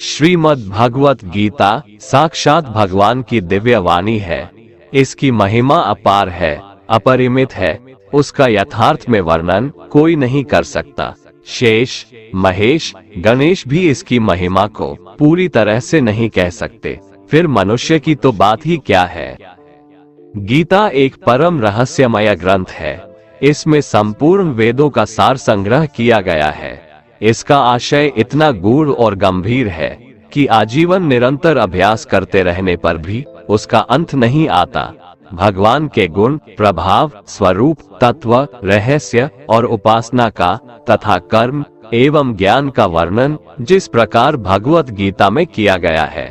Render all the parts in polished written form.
श्रीमद् भगवत गीता साक्षात भगवान की दिव्य वाणी है। इसकी महिमा अपार है, अपरिमित है। उसका यथार्थ में वर्णन कोई नहीं कर सकता। शेष, महेश, गणेश भी इसकी महिमा को पूरी तरह से नहीं कह सकते, फिर मनुष्य की तो बात ही क्या है। गीता एक परम रहस्यमय ग्रंथ है। इसमें संपूर्ण वेदों का सार संग्रह किया गया है। इसका आशय इतना गूढ़ और गंभीर है कि आजीवन निरंतर अभ्यास करते रहने पर भी उसका अंत नहीं आता। भगवान के गुण, प्रभाव, स्वरूप, तत्व, रहस्य और उपासना का तथा कर्म एवं ज्ञान का वर्णन जिस प्रकार भगवत गीता में किया गया है,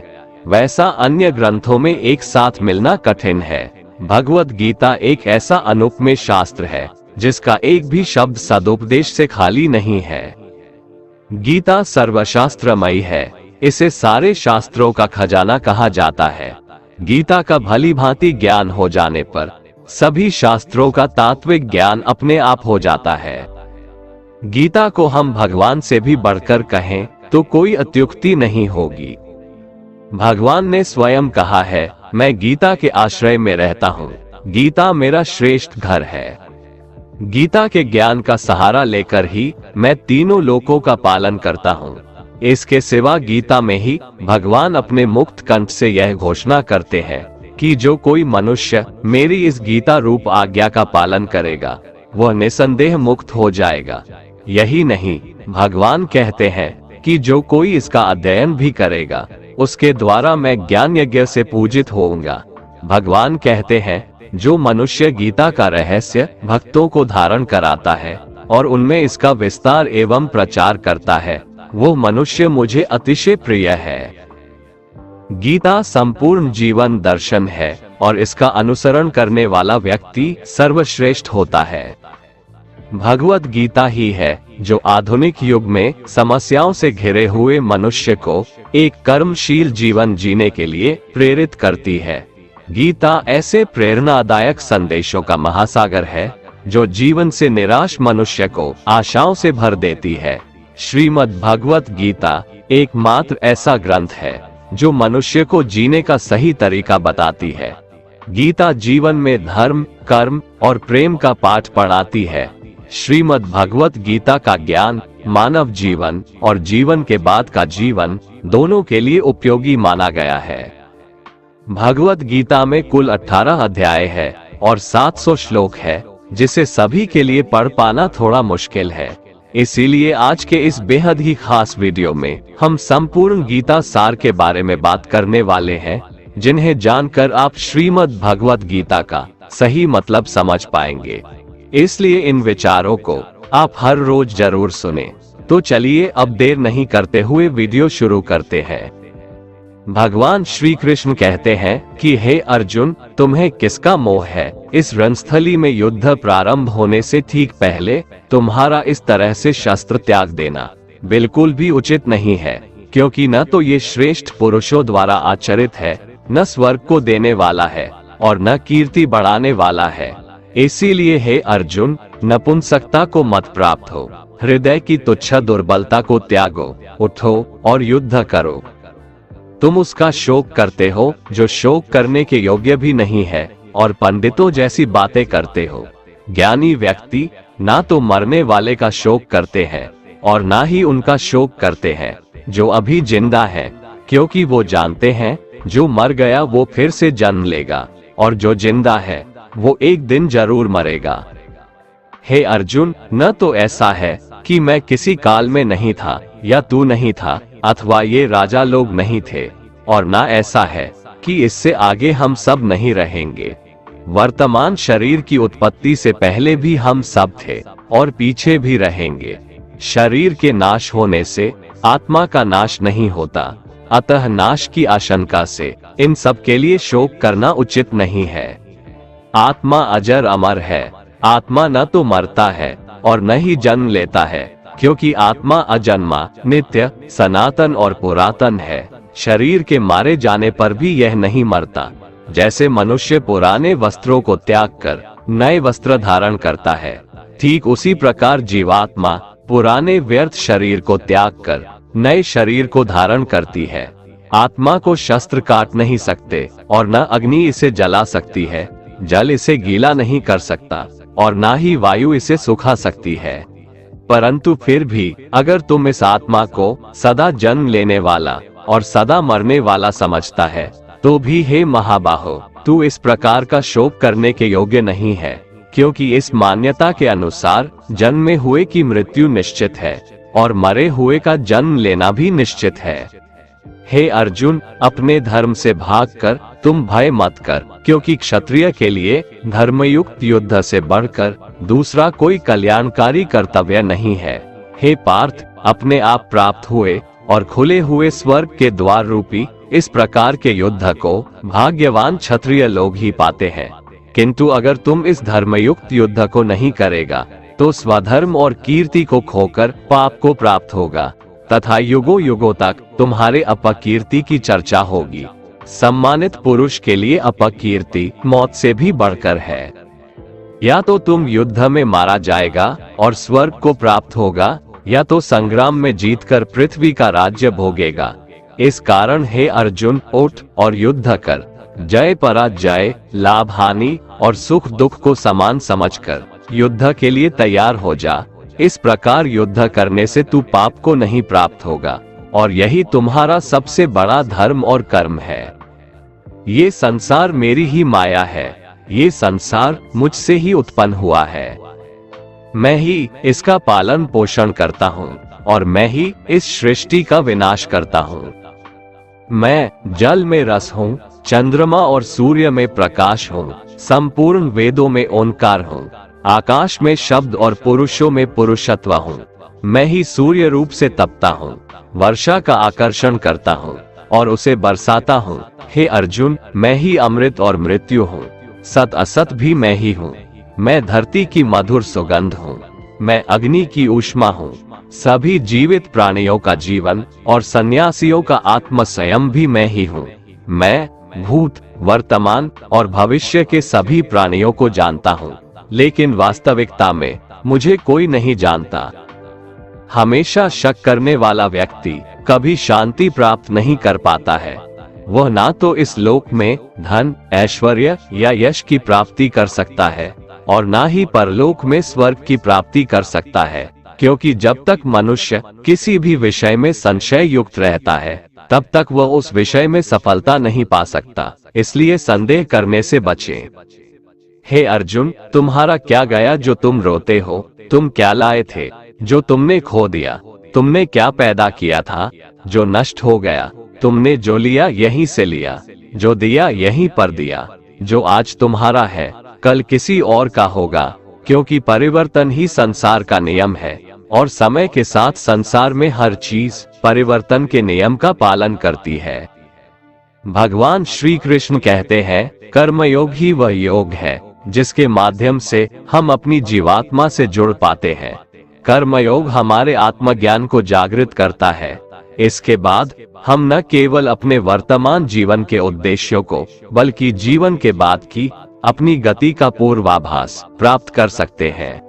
वैसा अन्य ग्रंथों में एक साथ मिलना कठिन है। भगवत गीता एक ऐसा अनुपमेय शास्त्र है जिसका एक भी शब्द सदुपदेश से खाली नहीं है। गीता सर्वशास्त्रमयी है। इसे सारे शास्त्रों का खजाना कहा जाता है। गीता का भली भांति ज्ञान हो जाने पर सभी शास्त्रों का तात्विक ज्ञान अपने आप हो जाता है। गीता को हम भगवान से भी बढ़कर कहें तो कोई अत्युक्ति नहीं होगी। भगवान ने स्वयं कहा है, मैं गीता के आश्रय में रहता हूँ। गीता मेरा श्रेष्ठ घर है। गीता के ज्ञान का सहारा लेकर ही मैं तीनों लोकों का पालन करता हूँ। इसके सिवा गीता में ही भगवान अपने मुक्त कंठ से यह घोषणा करते हैं कि जो कोई मनुष्य मेरी इस गीता रूप आज्ञा का पालन करेगा वह निसंदेह मुक्त हो जाएगा। यही नहीं, भगवान कहते हैं कि जो कोई इसका अध्ययन भी करेगा उसके द्वारा मैं ज्ञान यज्ञ से पूजित होऊंगा। भगवान कहते हैं, जो मनुष्य गीता का रहस्य भक्तों को धारण कराता है और उनमें इसका विस्तार एवं प्रचार करता है, वो मनुष्य मुझे अतिशय प्रिय है। गीता संपूर्ण जीवन दर्शन है और इसका अनुसरण करने वाला व्यक्ति सर्वश्रेष्ठ होता है। भगवत गीता ही है जो आधुनिक युग में समस्याओं से घिरे हुए मनुष्य को एक कर्मशील जीवन जीने के लिए प्रेरित करती है। गीता ऐसे प्रेरणादायक संदेशों का महासागर है जो जीवन से निराश मनुष्य को आशाओं से भर देती है। श्रीमद् भगवत गीता एकमात्र ऐसा ग्रंथ है जो मनुष्य को जीने का सही तरीका बताती है। गीता जीवन में धर्म, कर्म और प्रेम का पाठ पढ़ाती है। श्रीमद् भगवत गीता का ज्ञान मानव जीवन और जीवन के बाद का जीवन दोनों के लिए उपयोगी माना गया है। भगवत गीता में कुल 18 अध्याय है और 700 श्लोक है, जिसे सभी के लिए पढ़ पाना थोड़ा मुश्किल है। इसीलिए आज के इस बेहद ही खास वीडियो में हम संपूर्ण गीता सार के बारे में बात करने वाले हैं, जिन्हें जानकर आप श्रीमद् भगवत गीता का सही मतलब समझ पाएंगे। इसलिए इन विचारों को आप हर रोज जरूर सुने। तो चलिए अब देर नहीं करते हुए वीडियो शुरू करते हैं। भगवान श्री कृष्ण कहते हैं कि हे अर्जुन, तुम्हें किसका मोह है? इस रणस्थली में युद्ध प्रारंभ होने से ठीक पहले तुम्हारा इस तरह से शस्त्र त्याग देना बिल्कुल भी उचित नहीं है, क्योंकि न तो ये श्रेष्ठ पुरुषों द्वारा आचरित है, न स्वर्ग को देने वाला है और न कीर्ति बढ़ाने वाला है। इसीलिए हे अर्जुन, नपुंसकता को मत प्राप्त हो, हृदय की तुच्छ दुर्बलता को त्यागो, उठो और युद्ध करो। तुम उसका शोक करते हो जो शोक करने के योग्य भी नहीं है और पंडितों जैसी बातें करते हो। ज्ञानी व्यक्ति ना तो मरने वाले का शोक करते हैं और ना ही उनका शोक करते हैं जो अभी जिंदा है, क्योंकि वो जानते हैं जो मर गया वो फिर से जन्म लेगा और जो जिंदा है वो एक दिन जरूर मरेगा। हे अर्जुन, न तो ऐसा है कि मैं किसी काल में नहीं था या तू नहीं था अथवा ये राजा लोग नहीं थे, और ना ऐसा है कि इससे आगे हम सब नहीं रहेंगे। वर्तमान शरीर की उत्पत्ति से पहले भी हम सब थे और पीछे भी रहेंगे। शरीर के नाश होने से आत्मा का नाश नहीं होता, अतः नाश की आशंका से इन सब के लिए शोक करना उचित नहीं है। आत्मा अजर अमर है। आत्मा न तो मरता है और न ही जन्म लेता है, क्योंकि आत्मा अजन्मा, नित्य, सनातन और पुरातन है। शरीर के मारे जाने पर भी यह नहीं मरता। जैसे मनुष्य पुराने वस्त्रों को त्याग कर नए वस्त्र धारण करता है, ठीक उसी प्रकार जीवात्मा पुराने व्यर्थ शरीर को त्याग कर नए शरीर को धारण करती है। आत्मा को शस्त्र काट नहीं सकते और न अग्नि इसे जला सकती है, जल इसे गीला नहीं कर सकता और ना ही वायु इसे सुखा सकती है। परंतु फिर भी अगर तुम इस आत्मा को सदा जन्म लेने वाला और सदा मरने वाला समझता है, तो भी हे महाबाहो, तू इस प्रकार का शोक करने के योग्य नहीं है, क्योंकि इस मान्यता के अनुसार जन्मे हुए की मृत्यु निश्चित है और मरे हुए का जन्म लेना भी निश्चित है। हे अर्जुन, अपने धर्म से भागकर तुम भय मत कर, क्योंकि क्षत्रिय के लिए धर्मयुक्त युद्ध से बढ़कर दूसरा कोई कल्याणकारी कर्तव्य नहीं है। हे पार्थ, अपने आप प्राप्त हुए और खुले हुए स्वर्ग के द्वार रूपी इस प्रकार के युद्ध को भाग्यवान क्षत्रिय लोग ही पाते हैं। किंतु अगर तुम इस धर्मयुक्त युद्ध को नहीं करेगा, तो स्वधर्म और कीर्ति को खोकर पाप को प्राप्त होगा तथा युगों युगों तक तुम्हारे अपकीर्ति की चर्चा होगी। सम्मानित पुरुष के लिए अपकीर्ति मौत से भी बढ़कर है। या तो तुम युद्ध में मारा जाएगा और स्वर्ग को प्राप्त होगा, या तो संग्राम में जीतकर पृथ्वी का राज्य भोगेगा। इस कारण हे अर्जुन, उठ और युद्ध कर। जय पराजय, लाभ हानि और सुख दुख को समान समझकर युद्ध के लिए तैयार हो जा। इस प्रकार युद्ध करने से तू पाप को नहीं प्राप्त होगा और यही तुम्हारा सबसे बड़ा धर्म और कर्म है। ये संसार मेरी ही माया है, ये संसार मुझसे ही उत्पन्न हुआ है। मैं ही इसका पालन पोषण करता हूँ और मैं ही इस सृष्टि का विनाश करता हूँ। मैं जल में रस हूँ, चंद्रमा और सूर्य में प्रकाश हूँ, संपूर्ण वेदों में ओंकार हूँ, आकाश में शब्द और पुरुषों में पुरुषत्व हूँ। मैं ही सूर्य रूप से तपता हूँ, वर्षा का आकर्षण करता हूँ और उसे बरसाता हूँ। हे अर्जुन, मैं ही अमृत और मृत्यु हूँ, सत असत भी मैं ही हूँ। मैं धरती की मधुर सुगंध हूँ, मैं अग्नि की ऊष्मा हूँ, सभी जीवित प्राणियों का जीवन और सन्यासियों का आत्म संयम भी मैं ही हूँ। मैं भूत, वर्तमान और भविष्य के सभी प्राणियों को जानता हूँ, लेकिन वास्तविकता में मुझे कोई नहीं जानता। हमेशा शक करने वाला व्यक्ति कभी शांति प्राप्त नहीं कर पाता है। वह ना तो इस लोक में धन, ऐश्वर्य या यश की प्राप्ति कर सकता है और ना ही परलोक में स्वर्ग की प्राप्ति कर सकता है, क्योंकि जब तक मनुष्य किसी भी विषय में संशय युक्त रहता है, तब तक वह उस विषय में सफलता नहीं पा सकता। इसलिए संदेह करने से बचें। हे अर्जुन, तुम्हारा क्या गया जो तुम रोते हो? तुम क्या लाए थे जो तुमने खो दिया? तुमने क्या पैदा किया था जो नष्ट हो गया? तुमने जो लिया यहीं से लिया, जो दिया यहीं पर दिया। जो आज तुम्हारा है कल किसी और का होगा, क्योंकि परिवर्तन ही संसार का नियम है और समय के साथ संसार में हर चीज परिवर्तन के नियम का पालन करती है। भगवान श्री कृष्ण कहते हैं, कर्मयोग ही वह योग है जिसके माध्यम से हम अपनी जीवात्मा से जुड़ पाते हैं। कर्मयोग हमारे आत्मज्ञान को जागृत करता है। इसके बाद हम न केवल अपने वर्तमान जीवन के उद्देश्यों को, बल्कि जीवन के बाद की अपनी गति का पूर्वाभास प्राप्त कर सकते हैं।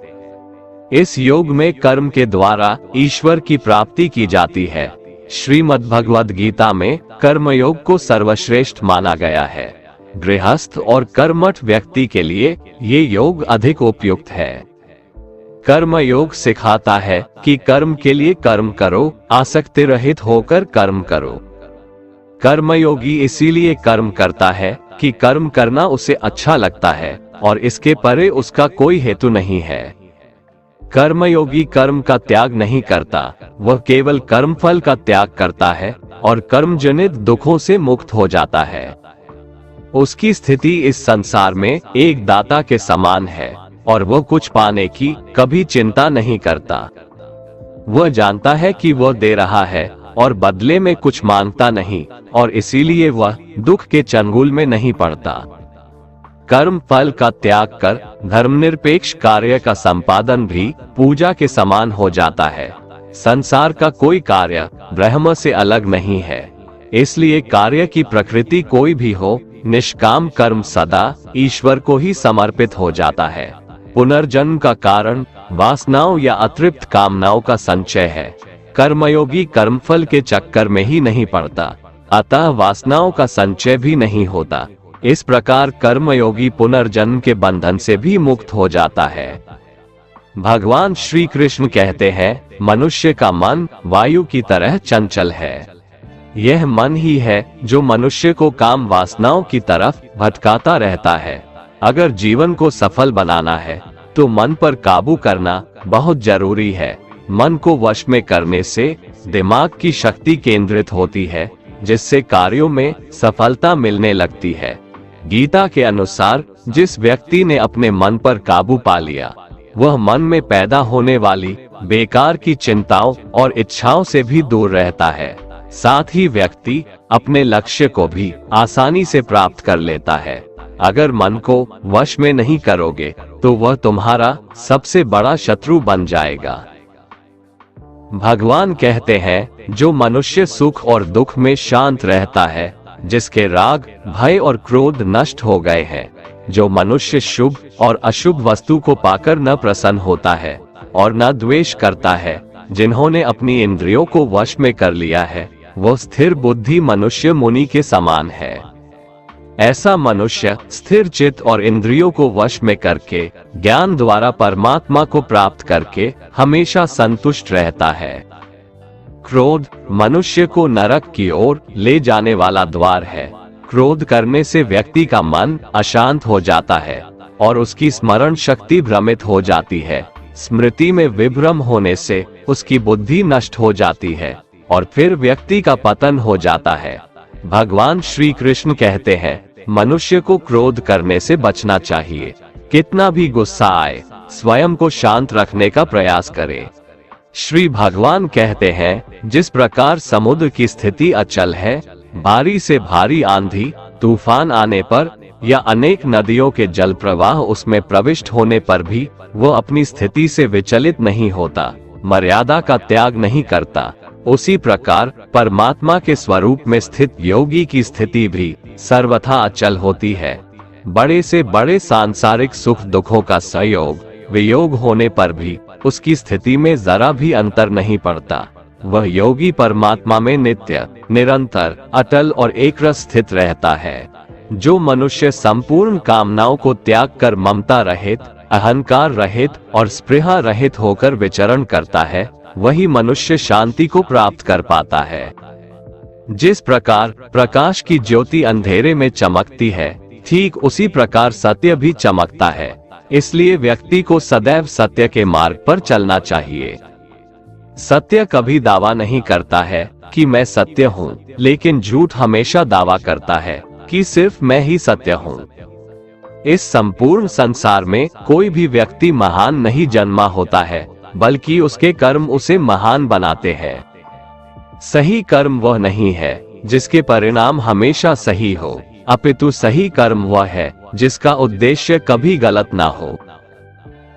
इस योग में कर्म के द्वारा ईश्वर की प्राप्ति की जाती है। श्रीमद् भगवद गीता में कर्मयोग को सर्वश्रेष्ठ माना गया है। गृहस्थ और कर्मठ व्यक्ति के लिए ये योग अधिक उपयुक्त है। कर्म योग सिखाता है कि कर्म के लिए कर्म करो, आसक्ति रहित होकर कर्म करो। कर्मयोगी इसीलिए कर्म करता है कि कर्म करना उसे अच्छा लगता है और इसके परे उसका कोई हेतु नहीं है। कर्मयोगी कर्म का त्याग नहीं करता, वह केवल कर्मफल का त्याग करता है और कर्मजनित दुखों से मुक्त हो जाता है। उसकी स्थिति इस संसार में एक दाता के समान है और वह कुछ पाने की कभी चिंता नहीं करता। वह जानता है कि वह दे रहा है और बदले में कुछ मांगता नहीं, और इसीलिए वह दुख के चंगुल में नहीं पड़ता। कर्म फल का त्याग कर धर्मनिरपेक्ष कार्य का संपादन भी पूजा के समान हो जाता है। संसार का कोई कार्य ब्रह्म से अलग नहीं है, इसलिए कार्य की प्रकृति कोई भी हो, निष्काम कर्म सदा ईश्वर को ही समर्पित हो जाता है। पुनर्जन्म का कारण वासनाओं या अतृप्त कामनाओं का संचय है। कर्मयोगी कर्मफल के चक्कर में ही नहीं पड़ता, अतः वासनाओं का संचय भी नहीं होता। इस प्रकार कर्मयोगी पुनर्जन्म के बंधन से भी मुक्त हो जाता है। भगवान श्री कृष्ण कहते हैं, मनुष्य का मन वायु की तरह चंचल है। यह मन ही है जो मनुष्य को काम वासनाओं की तरफ भटकाता रहता है। अगर जीवन को सफल बनाना है तो मन पर काबू करना बहुत जरूरी है। मन को वश में करने से दिमाग की शक्ति केंद्रित होती है, जिससे कार्यों में सफलता मिलने लगती है। गीता के अनुसार जिस व्यक्ति ने अपने मन पर काबू पा लिया, वह मन में पैदा होने वाली बेकार की चिंताओं और इच्छाओं से भी दूर रहता है। साथ ही व्यक्ति अपने लक्ष्य को भी आसानी से प्राप्त कर लेता है। अगर मन को वश में नहीं करोगे तो वह तुम्हारा सबसे बड़ा शत्रु बन जाएगा। भगवान कहते हैं, जो मनुष्य सुख और दुख में शांत रहता है, जिसके राग, भय और क्रोध नष्ट हो गए हैं, जो मनुष्य शुभ और अशुभ वस्तु को पाकर न प्रसन्न होता है और न द्वेष करता है, जिन्होंने अपनी इंद्रियों को वश में कर लिया है, वो स्थिर बुद्धि मनुष्य मुनि के समान है। ऐसा मनुष्य स्थिर चित्त और इंद्रियों को वश में करके ज्ञान द्वारा परमात्मा को प्राप्त करके हमेशा संतुष्ट रहता है। क्रोध मनुष्य को नरक की ओर ले जाने वाला द्वार है। क्रोध करने से व्यक्ति का मन अशांत हो जाता है और उसकी स्मरण शक्ति भ्रमित हो जाती है। स्मृति में विभ्रम होने से उसकी बुद्धि नष्ट हो जाती है और फिर व्यक्ति का पतन हो जाता है। भगवान श्री कृष्ण कहते हैं, मनुष्य को क्रोध करने से बचना चाहिए। कितना भी गुस्सा आए, स्वयं को शांत रखने का प्रयास करे। श्री भगवान कहते हैं, जिस प्रकार समुद्र की स्थिति अचल है, भारी से भारी आंधी तूफान आने पर या अनेक नदियों के जल प्रवाह उसमें प्रविष्ट होने पर भी वो अपनी स्थिति से विचलित नहीं होता, मर्यादा का त्याग नहीं करता, उसी प्रकार परमात्मा के स्वरूप में स्थित योगी की स्थिति भी सर्वथा अचल होती है। बड़े से बड़े सांसारिक सुख दुखों का संयोग वियोग होने पर भी उसकी स्थिति में जरा भी अंतर नहीं पड़ता। वह योगी परमात्मा में नित्य, निरंतर, अटल और एकरस स्थित रहता है। जो मनुष्य संपूर्ण कामनाओं को त्याग कर ममता रहित, अहंकार रहित और स्पृहा रहित होकर विचरण करता है, वही मनुष्य शांति को प्राप्त कर पाता है। जिस प्रकार प्रकाश की ज्योति अंधेरे में चमकती है, ठीक उसी प्रकार सत्य भी चमकता है। इसलिए व्यक्ति को सदैव सत्य के मार्ग पर चलना चाहिए। सत्य कभी दावा नहीं करता है कि मैं सत्य हूँ, लेकिन झूठ हमेशा दावा करता है कि सिर्फ मैं ही सत्य हूँ। इस संपूर्ण संसार में कोई भी व्यक्ति महान नहीं जन्मा होता है, बल्कि उसके कर्म उसे महान बनाते हैं। सही कर्म वह नहीं है जिसके परिणाम हमेशा सही हो, अपितु सही कर्म वह है जिसका उद्देश्य कभी गलत ना हो।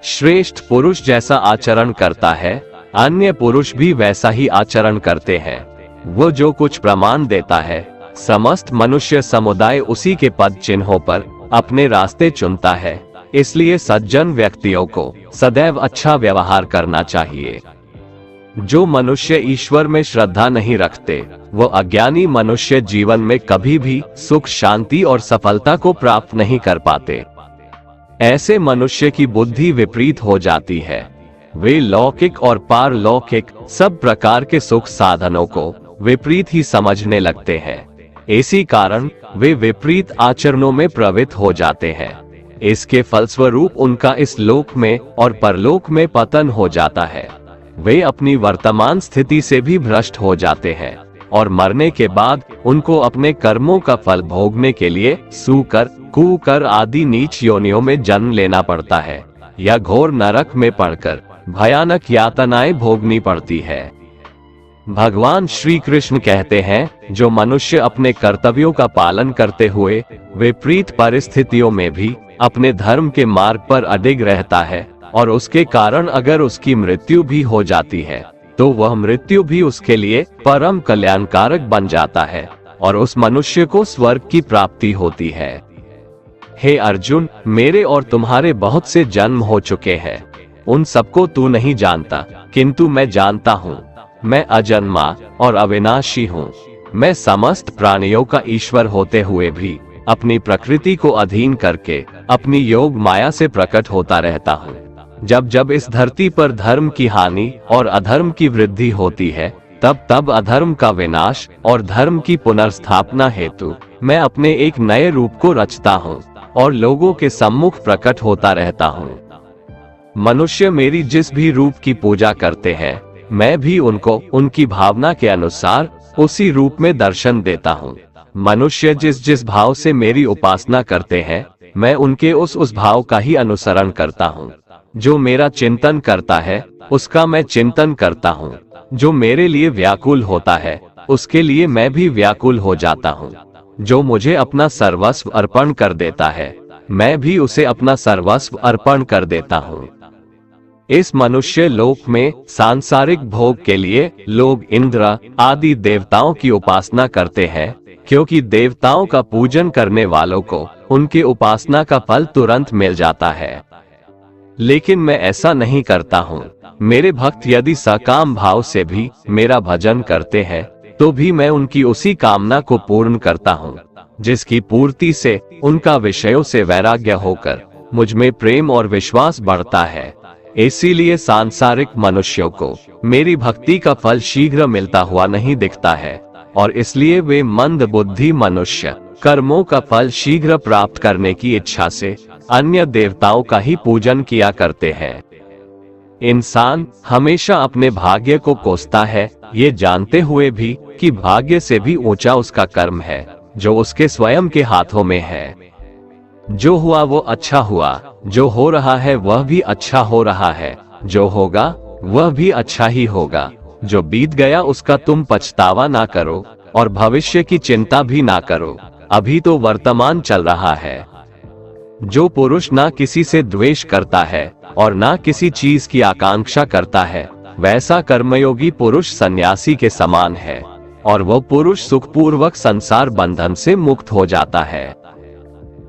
श्रेष्ठ पुरुष जैसा आचरण करता है, अन्य पुरुष भी वैसा ही आचरण करते हैं। वो जो कुछ प्रमाण देता है, समस्त मनुष्य समुदाय उसी के पद चिन्हों पर अपने रास्ते चुनता है। इसलिए सज्जन व्यक्तियों को सदैव अच्छा व्यवहार करना चाहिए। जो मनुष्य ईश्वर में श्रद्धा नहीं रखते, वो अज्ञानी मनुष्य जीवन में कभी भी सुख, शांति और सफलता को प्राप्त नहीं कर पाते। ऐसे मनुष्य की बुद्धि विपरीत हो जाती है। वे लौकिक और पारलौकिक सब प्रकार के सुख साधनों को विपरीत ही समझने लगते हैं। इसी कारण वे विपरीत आचरणों में प्रवृत्त हो जाते हैं। इसके फलस्वरूप उनका इस लोक में और परलोक में पतन हो जाता है। वे अपनी वर्तमान स्थिति से भी भ्रष्ट हो जाते हैं और मरने के बाद उनको अपने कर्मों का फल भोगने के लिए सूकर, कुकर आदि नीच योनियों में जन्म लेना पड़ता है या घोर नरक में पड़कर भयानक यातनाएं भोगनी पड़ती है। भगवान श्री कृष्ण कहते हैं, जो मनुष्य अपने कर्तव्यों का पालन करते हुए विपरीत परिस्थितियों में भी अपने धर्म के मार्ग पर अडिग रहता है और उसके कारण अगर उसकी मृत्यु भी हो जाती है, तो वह मृत्यु भी उसके लिए परम कल्याणकारक बन जाता है और उस मनुष्य को स्वर्ग की प्राप्ति होती है। हे अर्जुन, मेरे और तुम्हारे बहुत से जन्म हो चुके हैं। उन सबको तू नहीं जानता, किंतु मैं जानता हूँ। मैं अजन्मा और अविनाशी हूँ। मैं समस्त प्राणियों का ईश्वर होते हुए भी अपनी प्रकृति को अधीन करके अपनी योग माया से प्रकट होता रहता हूँ। जब जब इस धरती पर धर्म की हानि और अधर्म की वृद्धि होती है, तब तब अधर्म का विनाश और धर्म की पुनर्स्थापना हेतु मैं अपने एक नए रूप को रचता हूँ और लोगों के सम्मुख प्रकट होता रहता हूँ। मनुष्य मेरी जिस भी रूप की पूजा करते हैं, मैं भी उनको उनकी भावना के अनुसार उसी रूप में दर्शन देता हूँ। मनुष्य जिस जिस भाव से मेरी उपासना करते हैं, मैं उनके उस भाव का ही अनुसरण करता हूँ। जो मेरा चिंतन करता है, उसका मैं चिंतन करता हूँ। जो मेरे लिए व्याकुल होता है, उसके लिए मैं भी व्याकुल हो जाता हूँ। जो मुझे अपना सर्वस्व अर्पण कर देता है, मैं भी उसे अपना सर्वस्व अर्पण कर देता हूँ। इस मनुष्य लोक में सांसारिक भोग के लिए लोग इंद्र आदि देवताओं की उपासना करते हैं, क्योंकि देवताओं का पूजन करने वालों को उनके उपासना का फल तुरंत मिल जाता है। लेकिन मैं ऐसा नहीं करता हूँ। मेरे भक्त यदि सकाम भाव से भी मेरा भजन करते हैं, तो भी मैं उनकी उसी कामना को पूर्ण करता हूँ, जिसकी पूर्ति से उनका विषयों से वैराग्य होकर मुझ में प्रेम और विश्वास बढ़ता है। इसीलिए सांसारिक मनुष्यों को मेरी भक्ति का फल शीघ्र मिलता हुआ नहीं दिखता है, और इसलिए वे मंद बुद्धि मनुष्य कर्मों का फल शीघ्र प्राप्त करने की इच्छा से अन्य देवताओं का ही पूजन किया करते हैं। इंसान हमेशा अपने भाग्य को कोसता है, ये जानते हुए भी कि भाग्य से भी ऊंचा उसका कर्म है, जो उसके स्वयं के हाथों में है। जो हुआ वो अच्छा हुआ, जो हो रहा है वह भी अच्छा हो रहा है, जो होगा वह भी अच्छा ही होगा। जो बीत गया उसका तुम पछतावा ना करो और भविष्य की चिंता भी ना करो, अभी तो वर्तमान चल रहा है। जो पुरुष ना किसी से द्वेष करता है और ना किसी चीज की आकांक्षा करता है, वैसा कर्मयोगी पुरुष सन्यासी के समान है, और वह पुरुष सुखपूर्वक संसार बंधन से मुक्त हो जाता है।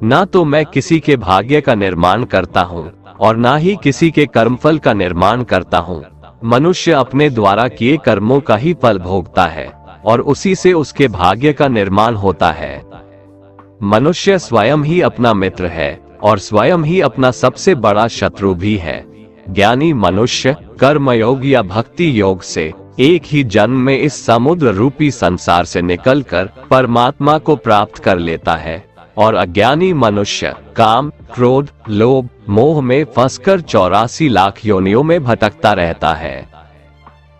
ना तो मैं किसी के भाग्य का निर्माण करता हूँ और ना ही किसी के कर्मफल का निर्माण करता हूँ। मनुष्य अपने द्वारा किए कर्मों का ही फल भोगता है और उसी से उसके भाग्य का निर्माण होता है। मनुष्य स्वयं ही अपना मित्र है और स्वयं ही अपना सबसे बड़ा शत्रु भी है। ज्ञानी मनुष्य कर्मयोग या भक्ति योग से एक ही जन्म में इस समुद्र रूपी संसार से निकलकर परमात्मा को प्राप्त कर लेता है, और अज्ञानी मनुष्य काम, क्रोध, लोभ, मोह में फंसकर 84 लाख योनियों में भटकता रहता है।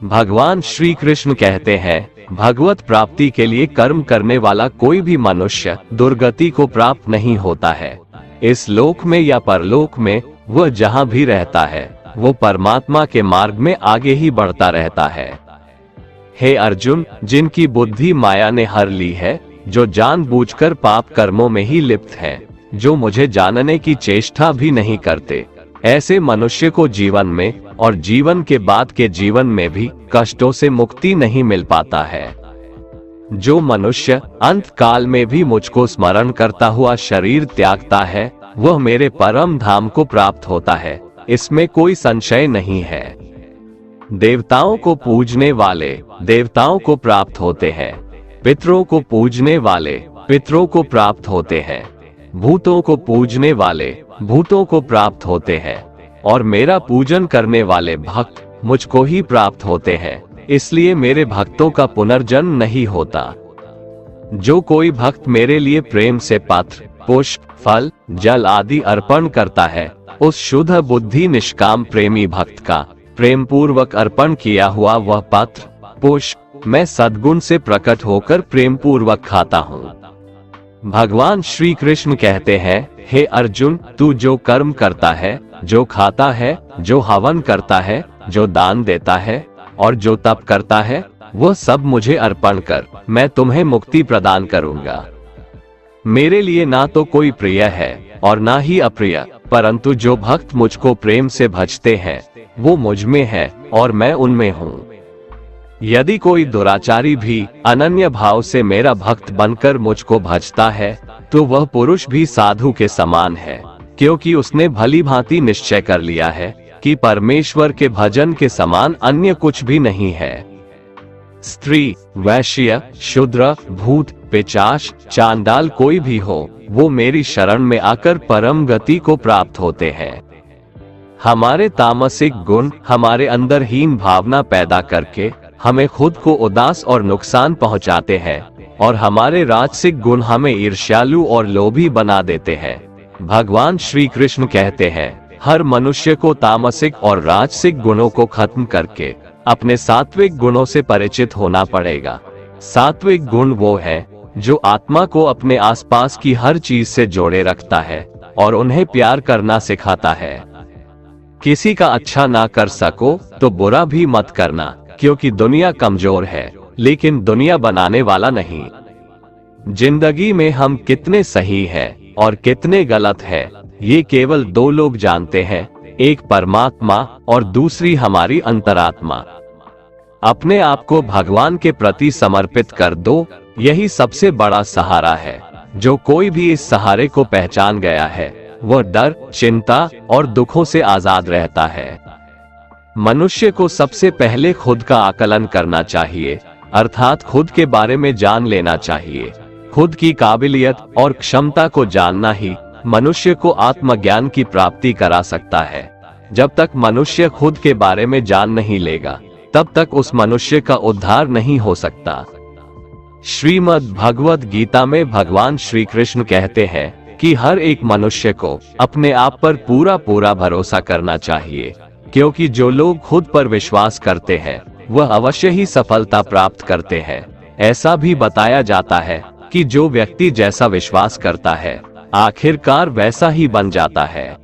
भगवान श्री कृष्ण कहते हैं, भगवत प्राप्ति के लिए कर्म करने वाला कोई भी मनुष्य दुर्गति को प्राप्त नहीं होता है। इस लोक में या परलोक में वह जहाँ भी रहता है, वो परमात्मा के मार्ग में आगे ही बढ़ता रहता है। हे अर्जुन, जिनकी बुद्धि माया ने हर ली है, जो जानबूझकर पाप कर्मों में ही लिप्त हैं, जो मुझे जानने की चेष्टा भी नहीं करते, ऐसे मनुष्य को जीवन में और जीवन के बाद के जीवन में भी कष्टों से मुक्ति नहीं मिल पाता है। जो मनुष्य अंत काल में भी मुझको स्मरण करता हुआ शरीर त्यागता है, वह मेरे परम धाम को प्राप्त होता है, इसमें कोई संशय नहीं है। देवताओं को पूजने वाले देवताओं को प्राप्त होते हैं, पितरों को पूजने वाले पितरों को प्राप्त होते हैं, भूतों को पूजने वाले भूतों को प्राप्त होते हैं, और मेरा पूजन करने वाले भक्त मुझको ही प्राप्त होते हैं। इसलिए मेरे भक्तों का पुनर्जन्म नहीं होता। जो कोई भक्त मेरे लिए प्रेम से पत्र, पुष्प, फल, जल आदि अर्पण करता है, उस शुद्ध बुद्धि निष्काम प्रेमी भक्त का प्रेम पूर्वक अर्पण किया हुआ वह पत्र, पुष्प मैं सद्गुण से प्रकट होकर प्रेम पूर्वक खाता हूँ। भगवान श्री कृष्ण कहते हैं, हे अर्जुन, तू जो कर्म करता है, जो खाता है, जो हवन करता है, जो दान देता है और जो तप करता है, वह सब मुझे अर्पण कर, मैं तुम्हें मुक्ति प्रदान करूंगा। मेरे लिए ना तो कोई प्रिय है और ना ही अप्रिय, परंतु जो भक्त मुझको प्रेम से भजते हैं, वो मुझ में है और मैं उनमें हूँ। यदि कोई दुराचारी भी अनन्य भाव से मेरा भक्त बनकर मुझको भजता है, तो वह पुरुष भी साधु के समान है, क्योंकि उसने भली भांति निश्चय कर लिया है कि परमेश्वर के भजन के समान अन्य कुछ भी नहीं है। स्त्री, वैश्य, शूद्र, भूत, पिशाच, चांडाल कोई भी हो, वो मेरी शरण में आकर परम गति को प्राप्त होते हैं। हमारे तामसिक गुण हमारे अंदर हीन भावना पैदा करके हमें खुद को उदास और नुकसान पहुंचाते हैं, और हमारे राजसिक गुण हमें ईर्ष्यालु और लोभी बना देते हैं। भगवान श्री कृष्ण कहते हैं, हर मनुष्य को तामसिक और राजसिक गुणों को खत्म करके अपने सात्विक गुणों से परिचित होना पड़ेगा। सात्विक गुण वो है जो आत्मा को अपने आसपास की हर चीज से जोड़े रखता है और उन्हें प्यार करना सिखाता है। किसी का अच्छा ना कर सको तो बुरा भी मत करना, क्योंकि दुनिया कमजोर है लेकिन दुनिया बनाने वाला नहीं। जिंदगी में हम कितने सही हैं और कितने गलत हैं, ये केवल दो लोग जानते हैं, एक परमात्मा और दूसरी हमारी अंतरात्मा। अपने आप को भगवान के प्रति समर्पित कर दो, यही सबसे बड़ा सहारा है। जो कोई भी इस सहारे को पहचान गया है वह डर, चिंता और दुखों से आजाद रहता है। मनुष्य को सबसे पहले खुद का आकलन करना चाहिए, अर्थात खुद के बारे में जान लेना चाहिए। खुद की काबिलियत और क्षमता को जानना ही मनुष्य को आत्मज्ञान की प्राप्ति करा सकता है। जब तक मनुष्य खुद के बारे में जान नहीं लेगा तब तक उस मनुष्य का उद्धार नहीं हो सकता। श्रीमद् भगवद गीता में भगवान श्री कृष्ण कहते हैं कि हर एक मनुष्य को अपने आप पर पूरा पूरा भरोसा करना चाहिए, क्योंकि जो लोग खुद पर विश्वास करते हैं वह अवश्य ही सफलता प्राप्त करते हैं। ऐसा भी बताया जाता है कि जो व्यक्ति जैसा विश्वास करता है आखिरकार वैसा ही बन जाता है।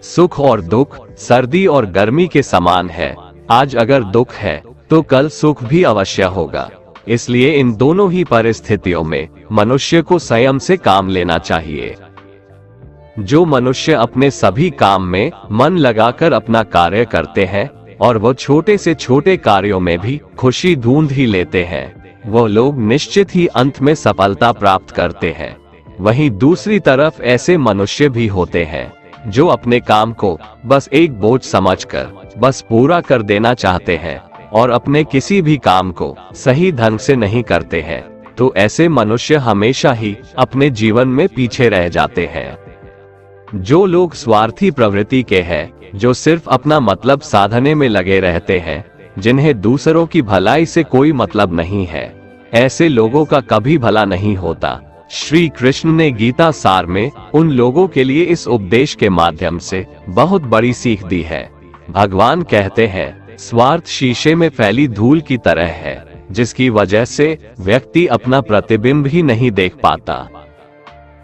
सुख और दुख सर्दी और गर्मी के समान है। आज अगर दुख है तो कल सुख भी अवश्य होगा। इसलिए इन दोनों ही परिस्थितियों में मनुष्य को संयम से काम लेना चाहिए। जो मनुष्य अपने सभी काम में मन लगाकर अपना कार्य करते हैं और वो छोटे से छोटे कार्यों में भी खुशी ढूंढ ही लेते हैं, वो लोग निश्चित ही अंत में सफलता प्राप्त करते हैं। वहीं दूसरी तरफ ऐसे मनुष्य भी होते हैं जो अपने काम को बस एक बोझ समझकर बस पूरा कर देना चाहते हैं और अपने किसी भी काम को सही ढंग से नहीं करते हैं। तो ऐसे मनुष्य हमेशा ही अपने जीवन में पीछे रह जाते हैं। जो लोग स्वार्थी प्रवृत्ति के हैं, जो सिर्फ अपना मतलब साधने में लगे रहते हैं, जिन्हें दूसरों की भलाई से कोई मतलब नहीं है, ऐसे लोगों का कभी भला नहीं होता। श्री कृष्ण ने गीता सार में उन लोगों के लिए इस उपदेश के माध्यम से बहुत बड़ी सीख दी है। भगवान कहते हैं, स्वार्थ शीशे में फैली धूल की तरह है, जिसकी वजह से व्यक्ति अपना प्रतिबिंब ही नहीं देख पाता।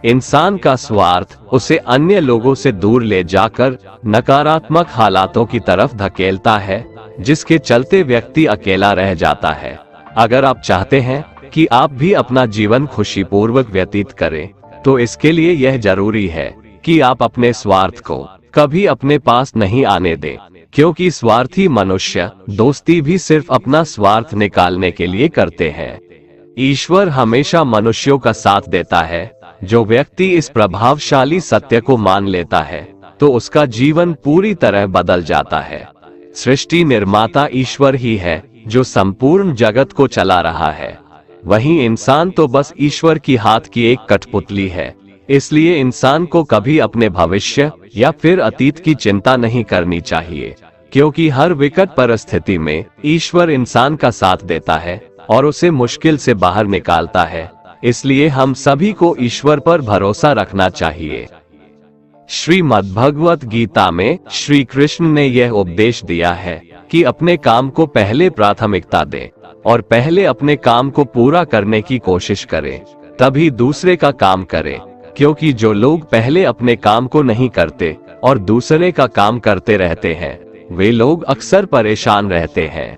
इंसान का स्वार्थ उसे अन्य लोगों से दूर ले जाकर नकारात्मक हालातों की तरफ धकेलता है, जिसके चलते व्यक्ति अकेला रह जाता है। अगर आप चाहते हैं कि आप भी अपना जीवन खुशीपूर्वक व्यतीत करें, तो इसके लिए यह जरूरी है कि आप अपने स्वार्थ को कभी अपने पास नहीं आने दें, क्योंकि स्वार्थी मनुष्य दोस्ती भी सिर्फ अपना स्वार्थ निकालने के लिए करते हैं। ईश्वर हमेशा मनुष्यों का साथ देता है। जो व्यक्ति इस प्रभावशाली सत्य को मान लेता है तो उसका जीवन पूरी तरह बदल जाता है। सृष्टि निर्माता ईश्वर ही है जो संपूर्ण जगत को चला रहा है। वहीं इंसान तो बस ईश्वर की हाथ की एक कठपुतली है। इसलिए इंसान को कभी अपने भविष्य या फिर अतीत की चिंता नहीं करनी चाहिए, क्योंकि हर विकट परिस्थिति में ईश्वर इंसान का साथ देता है और उसे मुश्किल से बाहर निकालता है। इसलिए हम सभी को ईश्वर पर भरोसा रखना चाहिए। श्रीमद् भगवत गीता में श्री कृष्ण ने यह उपदेश दिया है कि अपने काम को पहले प्राथमिकता दें और पहले अपने काम को पूरा करने की कोशिश करें, तभी दूसरे का काम करें। क्योंकि जो लोग पहले अपने काम को नहीं करते और दूसरे का काम करते रहते हैं, वे लोग अक्सर परेशान रहते हैं।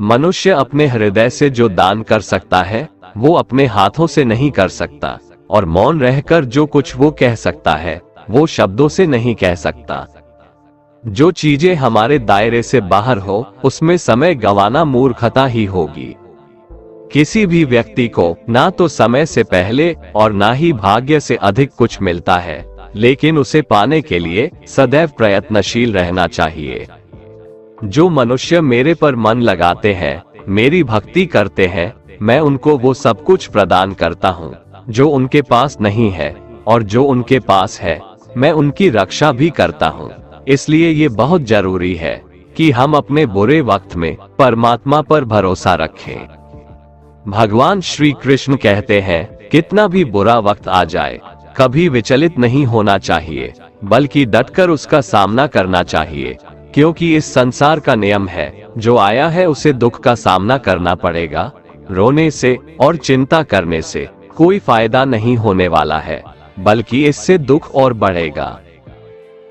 मनुष्य अपने हृदय से जो दान कर सकता है वो अपने हाथों से नहीं कर सकता, और मौन रहकर जो कुछ वो कह सकता है वो शब्दों से नहीं कह सकता। जो चीजें हमारे दायरे से बाहर हो उसमें समय गंवाना मूर्खता ही होगी। किसी भी व्यक्ति को ना तो समय से पहले और ना ही भाग्य से अधिक कुछ मिलता है, लेकिन उसे पाने के लिए सदैव प्रयत्नशील रहना चाहिए। जो मनुष्य मेरे पर मन लगाते हैं मेरी भक्ति करते हैं, मैं उनको वो सब कुछ प्रदान करता हूँ जो उनके पास नहीं है, और जो उनके पास है मैं उनकी रक्षा भी करता हूँ। इसलिए ये बहुत जरूरी है कि हम अपने बुरे वक्त में परमात्मा पर भरोसा रखें। भगवान श्री कृष्ण कहते हैं, कितना भी बुरा वक्त आ जाए कभी विचलित नहीं होना चाहिए, बल्कि डटकर उसका सामना करना चाहिए, क्योंकि इस संसार का नियम है, जो आया है उसे दुख का सामना करना पड़ेगा। रोने से और चिंता करने से कोई फायदा नहीं होने वाला है, बल्कि इससे दुख और बढ़ेगा।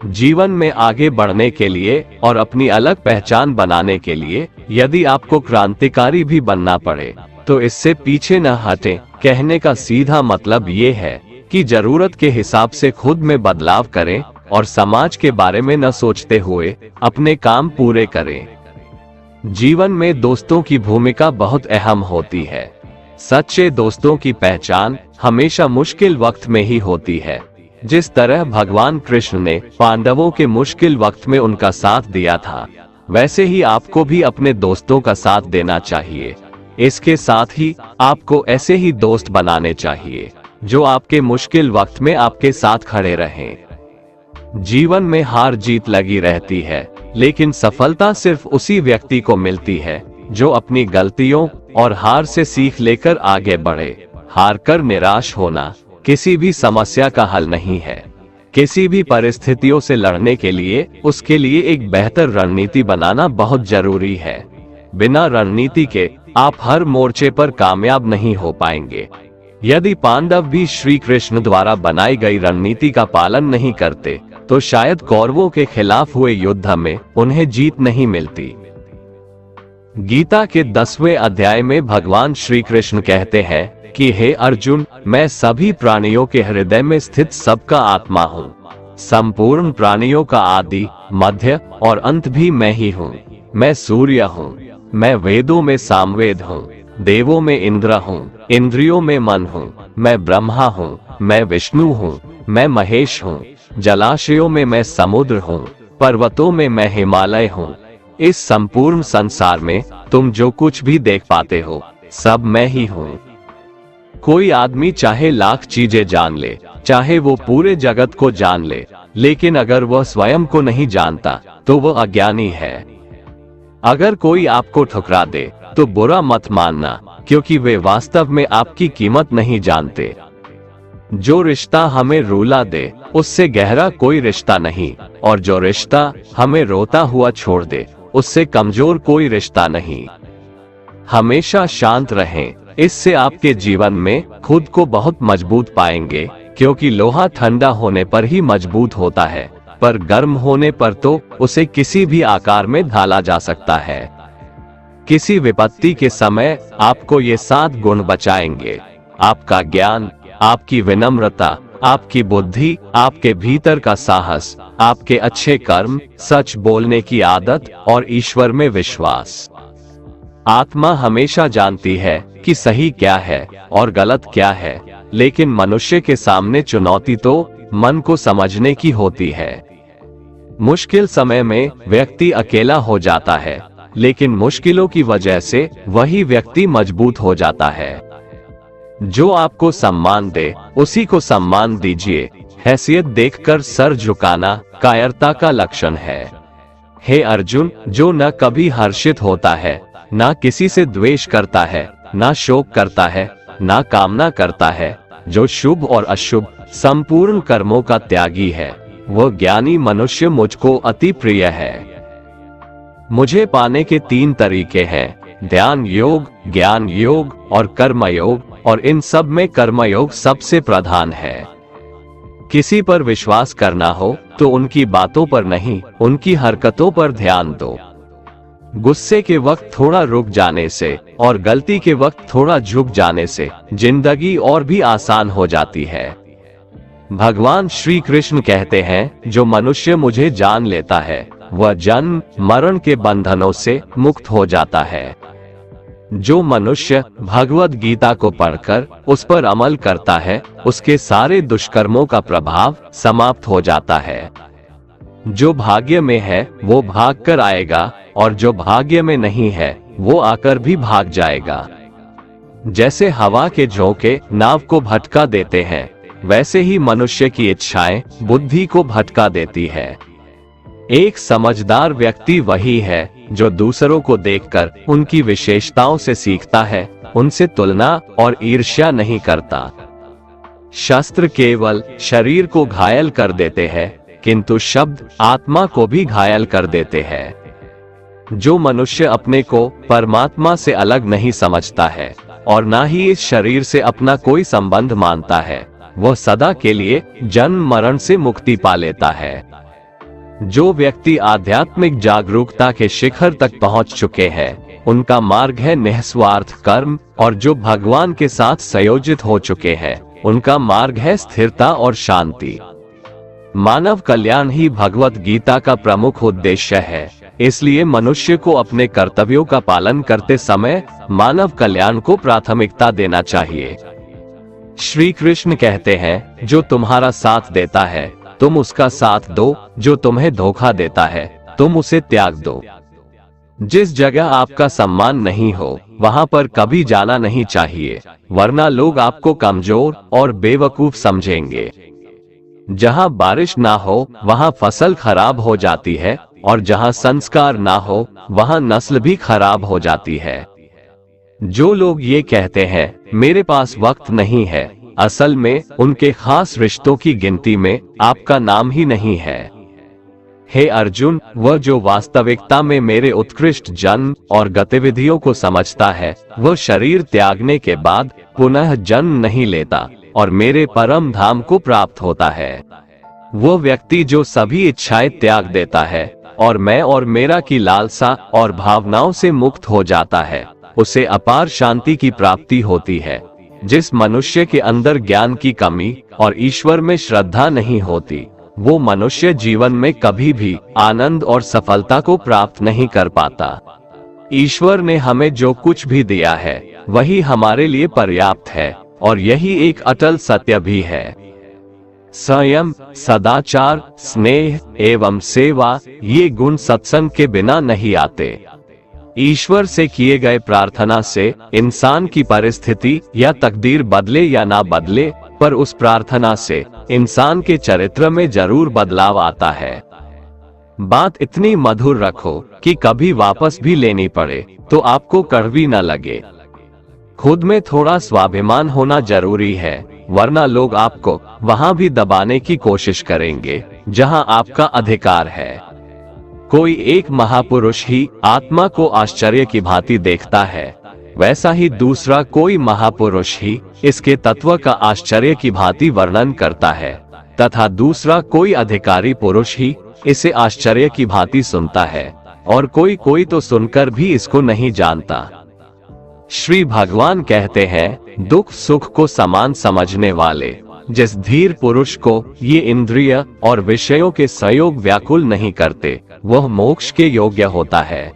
जीवन में आगे बढ़ने के लिए और अपनी अलग पहचान बनाने के लिए यदि आपको क्रांतिकारी भी बनना पड़े तो इससे पीछे न हटें। कहने का सीधा मतलब ये है कि जरूरत के हिसाब से खुद में बदलाव करें और समाज के बारे में न सोचते हुए अपने काम पूरे करें। जीवन में दोस्तों की भूमिका बहुत अहम होती है। सच्चे दोस्तों की पहचान हमेशा मुश्किल वक्त में ही होती है। जिस तरह भगवान कृष्ण ने पांडवों के मुश्किल वक्त में उनका साथ दिया था, वैसे ही आपको भी अपने दोस्तों का साथ देना चाहिए। इसके साथ ही आपको ऐसे ही दोस्त बनाने चाहिए जो आपके मुश्किल वक्त में आपके साथ खड़े रहें। जीवन में हार जीत लगी रहती है, लेकिन सफलता सिर्फ उसी व्यक्ति को मिलती है जो अपनी गलतियों और हार से सीख लेकर आगे बढ़े। हार कर निराश होना किसी भी समस्या का हल नहीं है। किसी भी परिस्थितियों से लड़ने के लिए उसके लिए एक बेहतर रणनीति बनाना बहुत जरूरी है। बिना रणनीति के आप हर मोर्चे पर कामयाब नहीं हो पाएंगे। यदि पांडव भी श्री कृष्ण द्वारा बनाई गई रणनीति का पालन नहीं करते तो शायद कौरवों के खिलाफ हुए युद्ध में उन्हें जीत नहीं मिलती। गीता के 10वें अध्याय में भगवान श्री कृष्ण कहते हैं कि हे अर्जुन, मैं सभी प्राणियों के हृदय में स्थित सबका आत्मा हूँ। संपूर्ण प्राणियों का आदि, मध्य और अंत भी मैं ही हूँ। मैं सूर्य हूँ, मैं वेदों में सामवेद हूँ, देवों में इंद्र हूँ, इंद्रियों में मन हूँ, मैं ब्रह्मा हूँ, मैं विष्णु हूँ, मैं महेश हूँ, जलाशयों में मैं समुद्र हूँ, पर्वतों में मैं हिमालय हूँ। इस संपूर्ण संसार में तुम जो कुछ भी देख पाते हो सब मैं ही हूँ। कोई आदमी चाहे लाख चीजें जान ले, चाहे वो पूरे जगत को जान ले, लेकिन अगर वह स्वयं को नहीं जानता तो वह अज्ञानी है। अगर कोई आपको ठुकरा दे तो बुरा मत मानना, क्योंकि वे वास्तव में आपकी कीमत नहीं जानते। जो रिश्ता हमें रुला दे उससे गहरा कोई रिश्ता नहीं, और जो रिश्ता हमें रोता हुआ छोड़ दे उससे कमजोर कोई रिश्ता नहीं। हमेशा शांत रहें, इससे आपके जीवन में खुद को बहुत मजबूत पाएंगे, क्योंकि लोहा ठंडा होने पर ही मजबूत होता है, पर गर्म होने पर तो उसे किसी भी आकार में ढाला जा सकता है। किसी विपत्ति के समय आपको ये 7 गुण बचाएंगे: आपका ज्ञान, आपकी विनम्रता, आपकी बुद्धि, आपके भीतर का साहस, आपके अच्छे कर्म, सच बोलने की आदत और ईश्वर में विश्वास। आत्मा हमेशा जानती है कि सही क्या है और गलत क्या है, लेकिन मनुष्य के सामने चुनौती तो मन को समझने की होती है। मुश्किल समय में व्यक्ति अकेला हो जाता है, लेकिन मुश्किलों की वजह से वही व्यक्ति मजबूत हो जाता है। जो आपको सम्मान दे उसी को सम्मान दीजिए। हैसियत देखकर सर झुकाना कायरता का लक्षण है। हे अर्जुन, जो न कभी हर्षित होता है, न किसी से द्वेष करता है, न शोक करता है, न कामना करता है, जो शुभ और अशुभ संपूर्ण कर्मों का त्यागी है, वह ज्ञानी मनुष्य मुझको अति प्रिय है। मुझे पाने के 3 तरीके हैं: ध्यान योग, ज्ञान योग और कर्म योग, और इन सब में कर्म योग सबसे प्रधान है। किसी पर विश्वास करना हो तो उनकी बातों पर नहीं, उनकी हरकतों पर ध्यान दो। गुस्से के वक्त थोड़ा रुक जाने से और गलती के वक्त थोड़ा झुक जाने से जिंदगी और भी आसान हो जाती है। भगवान श्री कृष्ण कहते हैं, जो मनुष्य मुझे जान लेता है वह जन्म मरण के बंधनों से मुक्त हो जाता है। जो मनुष्य भगवद गीता को पढ़कर उस पर अमल करता है, उसके सारे दुष्कर्मों का प्रभाव समाप्त हो जाता है। जो भाग्य में है वो भाग कर आएगा, और जो भाग्य में नहीं है वो आकर भी भाग जाएगा। जैसे हवा के झोंके नाव को भटका देते हैं, वैसे ही मनुष्य की इच्छाएं बुद्धि को भटका देती है। एक समझदार व्यक्ति वही है जो दूसरों को देखकर उनकी विशेषताओं से सीखता है, उनसे तुलना और ईर्ष्या नहीं करता। शस्त्र केवल शरीर को घायल कर देते हैं, किंतु शब्द आत्मा को भी घायल कर देते हैं। जो मनुष्य अपने को परमात्मा से अलग नहीं समझता है और ना ही इस शरीर से अपना कोई संबंध मानता है, वह सदा के लिए जन्म मरण से मुक्ति पा लेता है। जो व्यक्ति आध्यात्मिक जागरूकता के शिखर तक पहुंच चुके हैं, उनका मार्ग है निस्वार्थ कर्म, और जो भगवान के साथ संयोजित हो चुके हैं, उनका मार्ग है स्थिरता और शांति। मानव कल्याण ही भगवत गीता का प्रमुख उद्देश्य है, इसलिए मनुष्य को अपने कर्तव्यों का पालन करते समय मानव कल्याण को प्राथमिकता देना चाहिए। श्री कृष्ण कहते हैं, जो तुम्हारा साथ देता है तुम उसका साथ दो, जो तुम्हें धोखा देता है तुम उसे त्याग दो। जिस जगह आपका सम्मान नहीं हो वहां पर कभी जाना नहीं चाहिए, वरना लोग आपको कमजोर और बेवकूफ समझेंगे। जहां बारिश ना हो वहां फसल खराब हो जाती है, और जहां संस्कार ना हो वहां नस्ल भी खराब हो जाती है। जो लोग ये कहते हैं मेरे पास वक्त नहीं है, असल में उनके खास रिश्तों की गिनती में आपका नाम ही नहीं है। हे अर्जुन, वह जो वास्तविकता में मेरे उत्कृष्ट जन्म और गतिविधियों को समझता है, वह शरीर त्यागने के बाद पुनः जन्म नहीं लेता और मेरे परम धाम को प्राप्त होता है। वह व्यक्ति जो सभी इच्छाएं त्याग देता है और मैं और मेरा की लालसा और भावनाओं से मुक्त हो जाता है, उसे अपार शांति की प्राप्ति होती है। जिस मनुष्य के अंदर ज्ञान की कमी और ईश्वर में श्रद्धा नहीं होती, वो मनुष्य जीवन में कभी भी आनंद और सफलता को प्राप्त नहीं कर पाता। ईश्वर ने हमें जो कुछ भी दिया है वही हमारे लिए पर्याप्त है, और यही एक अटल सत्य भी है। संयम, सदाचार, स्नेह एवं सेवा, ये गुण सत्संग के बिना नहीं आते। ईश्वर से किए गए प्रार्थना से इंसान की परिस्थिति या तकदीर बदले या ना बदले, पर उस प्रार्थना से इंसान के चरित्र में जरूर बदलाव आता है। बात इतनी मधुर रखो कि कभी वापस भी लेनी पड़े तो आपको कड़वी न लगे। खुद में थोड़ा स्वाभिमान होना जरूरी है, वरना लोग आपको वहां भी दबाने की कोशिश करेंगे जहां आपका अधिकार है। कोई एक महापुरुष ही आत्मा को आश्चर्य की भांति देखता है, वैसा ही दूसरा कोई महापुरुष ही इसके तत्व का आश्चर्य की भांति वर्णन करता है, तथा दूसरा कोई अधिकारी पुरुष ही इसे आश्चर्य की भांति सुनता है, और कोई तो सुनकर भी इसको नहीं जानता। श्री भगवान कहते हैं, दुख सुख को समान समझने वाले जिस धीर पुरुष को ये इंद्रिय और विषयों के संयोग व्याकुल नहीं करते, वह मोक्ष के योग्य होता है।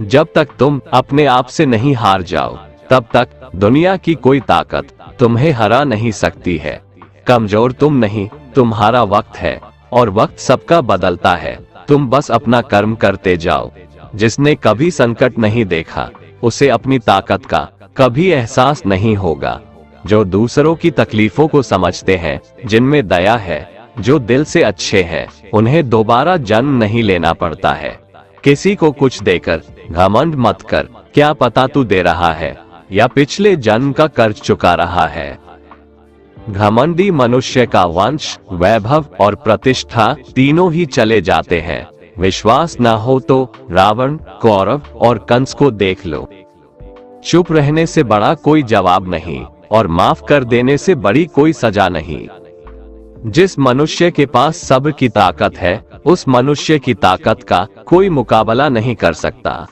जब तक तुम अपने आप से नहीं हार जाओ, तब तक दुनिया की कोई ताकत तुम्हें हरा नहीं सकती है। कमजोर तुम नहीं, तुम्हारा वक्त है, और वक्त सबका बदलता है। तुम बस अपना कर्म करते जाओ। जिसने कभी संकट नहीं देखा, उसे अपनी ताकत का कभी एहसास नहीं होगा। जो दूसरों की तकलीफों को समझते हैं, जिनमें दया है, जो दिल से अच्छे हैं, उन्हें दोबारा जन्म नहीं लेना पड़ता है। किसी को कुछ देकर घमंड मत कर, क्या पता तू दे रहा है या पिछले जन्म का कर्ज चुका रहा है। घमंडी मनुष्य का वंश, वैभव और प्रतिष्ठा तीनों ही चले जाते हैं। विश्वास न हो तो रावण, कौरव और कंस को देख लो। चुप रहने से बड़ा कोई जवाब नहीं, और माफ कर देने से बड़ी कोई सजा नहीं। जिस मनुष्य के पास सब्र की ताकत है, उस मनुष्य की ताकत का कोई मुकाबला नहीं कर सकता।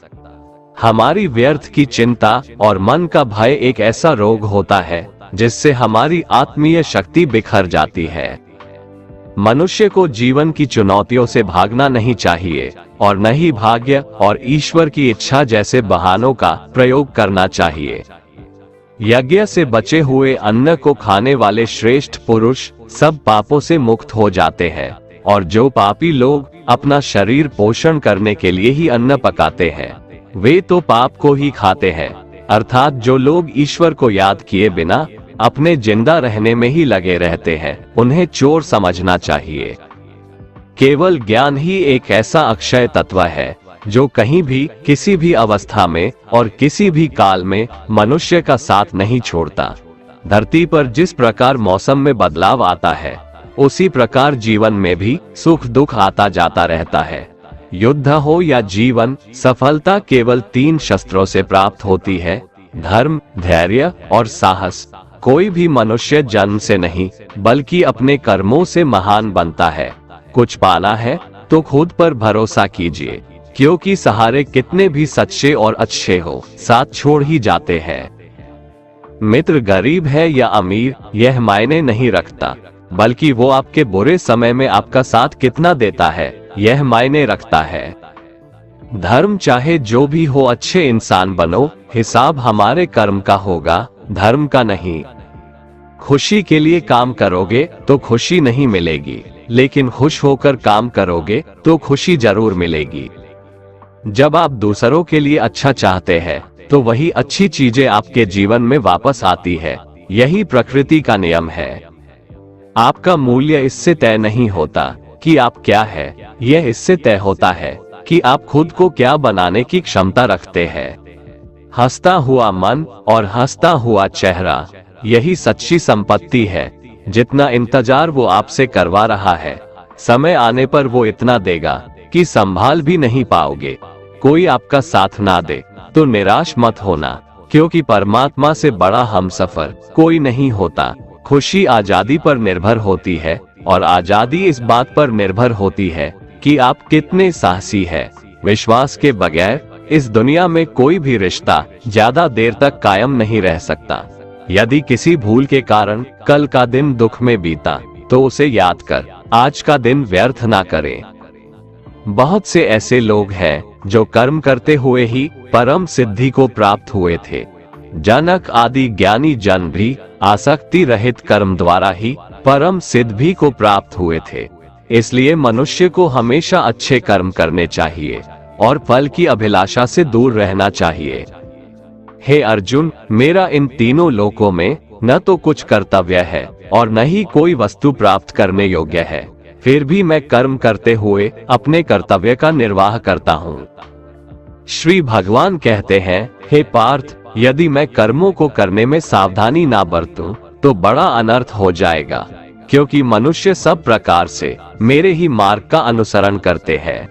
हमारी व्यर्थ की चिंता और मन का भय एक ऐसा रोग होता है जिससे हमारी आत्मीय शक्ति बिखर जाती है। मनुष्य को जीवन की चुनौतियों से भागना नहीं चाहिए, और न ही भाग्य और ईश्वर की इच्छा जैसे बहानों का प्रयोग करना चाहिए। यज्ञ से बचे हुए अन्न को खाने वाले श्रेष्ठ पुरुष सब पापों से मुक्त हो जाते हैं, और जो पापी लोग अपना शरीर पोषण करने के लिए ही अन्न पकाते हैं, वे तो पाप को ही खाते हैं। अर्थात जो लोग ईश्वर को याद किए बिना अपने जिंदा रहने में ही लगे रहते हैं, उन्हें चोर समझना चाहिए। केवल ज्ञान ही एक ऐसा अक्षय तत्व है जो कहीं भी, किसी भी अवस्था में और किसी भी काल में मनुष्य का साथ नहीं छोड़ता। धरती पर जिस प्रकार मौसम में बदलाव आता है, उसी प्रकार जीवन में भी सुख दुख आता जाता रहता है। युद्ध हो या जीवन, सफलता केवल 3 शस्त्रों से प्राप्त होती है: धर्म, धैर्य और साहस। कोई भी मनुष्य जन्म से नहीं, बल्कि अपने कर्मों से महान बनता है। कुछ पाना है तो खुद पर भरोसा कीजिए, क्योंकि सहारे कितने भी सच्चे और अच्छे हो, साथ छोड़ ही जाते हैं। मित्र गरीब है या अमीर, यह मायने नहीं रखता, बल्कि वो आपके बुरे समय में आपका साथ कितना देता है, यह मायने रखता है। धर्म चाहे जो भी हो, अच्छे इंसान बनो, हिसाब हमारे कर्म का होगा, धर्म का नहीं। खुशी के लिए काम करोगे तो खुशी नहीं मिलेगी, लेकिन खुश होकर काम करोगे तो खुशी जरूर मिलेगी। जब आप दूसरों के लिए अच्छा चाहते हैं, तो वही अच्छी चीजें आपके जीवन में वापस आती है। यही प्रकृति का नियम है। आपका मूल्य इससे तय नहीं होता कि आप क्या है, यह इससे तय होता है कि आप खुद को क्या बनाने की क्षमता रखते हैं। हंसता हुआ मन और हंसता हुआ चेहरा, यही सच्ची संपत्ति है। जितना इंतजार वो आपसे करवा रहा है, समय आने पर वो इतना देगा कि संभाल भी नहीं पाओगे। कोई आपका साथ ना दे तो निराश मत होना, क्योंकि परमात्मा से बड़ा हमसफर कोई नहीं होता। खुशी आजादी पर निर्भर होती है, और आजादी इस बात पर निर्भर होती है कि आप कितने साहसी हैं। विश्वास के बगैर इस दुनिया में कोई भी रिश्ता ज्यादा देर तक कायम नहीं रह सकता। यदि किसी भूल के कारण कल का दिन दुख में बीता, तो उसे याद कर आज का दिन व्यर्थ ना करें। बहुत से ऐसे लोग हैं जो कर्म करते हुए ही परम सिद्धि को प्राप्त हुए थे। जनक आदि ज्ञानी जन भी आसक्ति रहित कर्म द्वारा ही परम सिद्धि को प्राप्त हुए थे। इसलिए मनुष्य को हमेशा अच्छे कर्म करने चाहिए और फल की अभिलाषा से दूर रहना चाहिए। हे अर्जुन, मेरा इन तीनों लोकों में न तो कुछ कर्तव्य है और न ही कोई वस्तु प्राप्त करने योग्य है, फिर भी मैं कर्म करते हुए अपने कर्तव्य का निर्वाह करता हूँ। श्री भगवान कहते हैं, हे पार्थ, यदि मैं कर्मों को करने में सावधानी ना बरतूं, तो बड़ा अनर्थ हो जाएगा, क्योंकि मनुष्य सब प्रकार से मेरे ही मार्ग का अनुसरण करते हैं।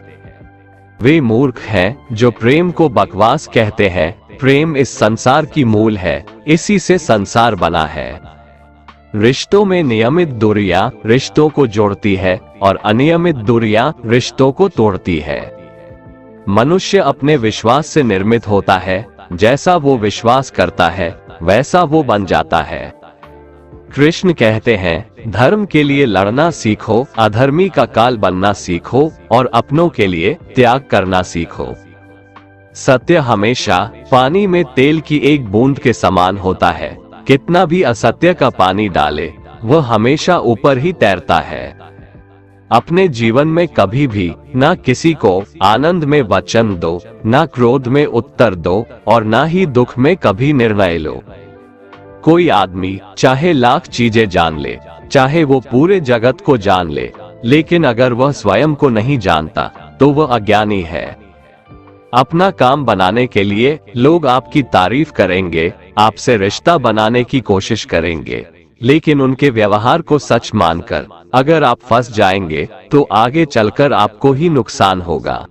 वे मूर्ख हैं जो प्रेम को बकवास कहते हैं। प्रेम इस संसार की मूल है, इसी से संसार बना है। रिश्तों में नियमित दूरियां रिश्तों को जोड़ती है और अनियमित दूरियां रिश्तों को तोड़ती है। मनुष्य अपने विश्वास से निर्मित होता है। जैसा वो विश्वास करता है, वैसा वो बन जाता है। कृष्ण कहते हैं, धर्म के लिए लड़ना सीखो, अधर्मी का काल बनना सीखो और अपनों के लिए त्याग करना सीखो। सत्य हमेशा पानी में तेल की एक बूंद के समान होता है। कितना भी असत्य का पानी डाले, वह हमेशा ऊपर ही तैरता है। अपने जीवन में कभी भी ना किसी को आनंद में वचन दो, ना क्रोध में उत्तर दो और ना ही दुख में कभी निर्णय लो। कोई आदमी चाहे लाख चीजें जान ले, चाहे वो पूरे जगत को जान ले, लेकिन अगर वह स्वयं को नहीं जानता तो वह अज्ञानी है। अपना काम बनाने के लिए लोग आपकी तारीफ करेंगे, आपसे रिश्ता बनाने की कोशिश करेंगे, लेकिन उनके व्यवहार को सच मानकर अगर आप फंस जाएंगे तो आगे चलकर आपको ही नुकसान होगा।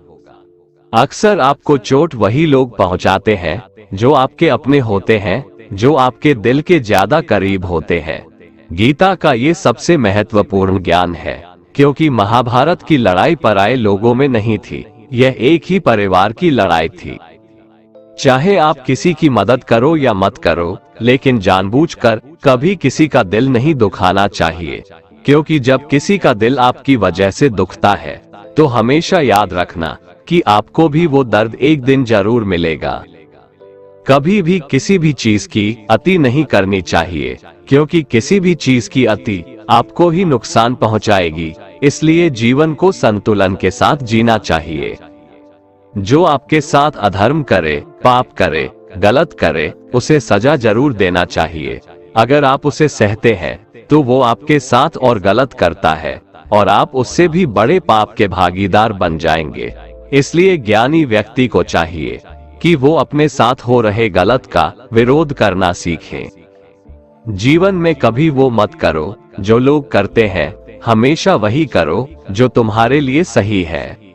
अक्सर आपको चोट वही लोग पहुंचाते हैं जो आपके अपने होते हैं, जो आपके दिल के ज्यादा करीब होते हैं। गीता का ये सबसे महत्वपूर्ण ज्ञान है, क्योंकि महाभारत की लड़ाई पराये लोगों में नहीं थी, यह एक ही परिवार की लड़ाई थी। चाहे आप किसी की मदद करो या मत करो, लेकिन जानबूझकर कभी किसी का दिल नहीं दुखाना चाहिए, क्योंकि जब किसी का दिल आपकी वजह से दुखता है तो हमेशा याद रखना कि आपको भी वो दर्द एक दिन जरूर मिलेगा। कभी भी किसी भी चीज की अति नहीं करनी चाहिए, क्योंकि किसी भी चीज की अति आपको ही नुकसान पहुंचाएगी। इसलिए जीवन को संतुलन के साथ जीना चाहिए। जो आपके साथ अधर्म करे, पाप करे, गलत करे, उसे सजा जरूर देना चाहिए। अगर आप उसे सहते हैं तो वो आपके साथ और गलत करता है और आप उससे भी बड़े पाप के भागीदार बन जाएंगे। इसलिए ज्ञानी व्यक्ति को चाहिए कि वो अपने साथ हो रहे गलत का विरोध करना सीखे। जीवन में कभी वो मत करो जो लोग करते हैं, हमेशा वही करो जो तुम्हारे लिए सही है।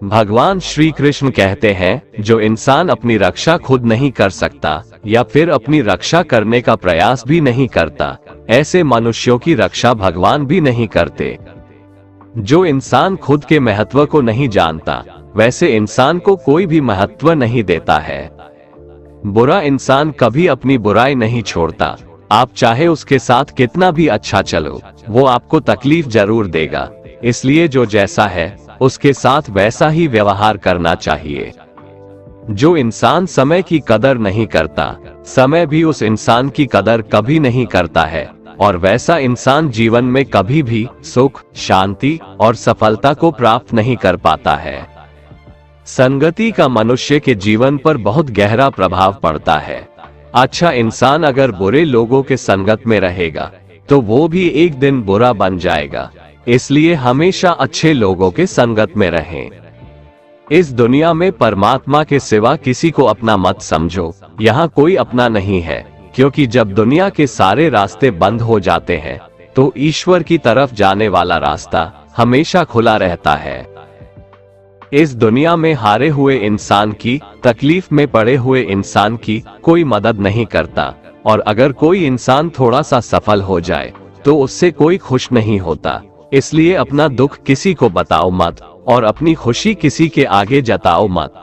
भगवान श्री कृष्ण कहते हैं, जो इंसान अपनी रक्षा खुद नहीं कर सकता या फिर अपनी रक्षा करने का प्रयास भी नहीं करता, ऐसे मनुष्यों की रक्षा भगवान भी नहीं करते। जो इंसान खुद के महत्व को नहीं जानता, वैसे इंसान को कोई भी महत्व नहीं देता है। बुरा इंसान कभी अपनी बुराई नहीं छोड़ता। आप चाहे उसके साथ कितना भी अच्छा चलो, वो आपको तकलीफ जरूर देगा। इसलिए जो जैसा है उसके साथ वैसा ही व्यवहार करना चाहिए। जो इंसान समय की कदर नहीं करता, समय भी उस इंसान की कदर कभी नहीं करता है और वैसा इंसान जीवन में कभी भी सुख, शांति और सफलता को प्राप्त नहीं कर पाता है। संगति का मनुष्य के जीवन पर बहुत गहरा प्रभाव पड़ता है। अच्छा इंसान अगर बुरे लोगों के संगत में रहेगा तो वो भी एक दिन बुरा बन जाएगा। इसलिए हमेशा अच्छे लोगों के संगत में रहें। इस दुनिया में परमात्मा के सिवा किसी को अपना मत समझो। यहाँ कोई अपना नहीं है, क्योंकि जब दुनिया के सारे रास्ते बंद हो जाते हैं तो ईश्वर की तरफ जाने वाला रास्ता हमेशा खुला रहता है। इस दुनिया में हारे हुए इंसान की, तकलीफ में पड़े हुए इंसान की कोई मदद नहीं करता और अगर कोई इंसान थोड़ा सा सफल हो जाए तो उससे कोई खुश नहीं होता। इसलिए अपना दुख किसी को बताओ मत और अपनी खुशी किसी के आगे जताओ मत।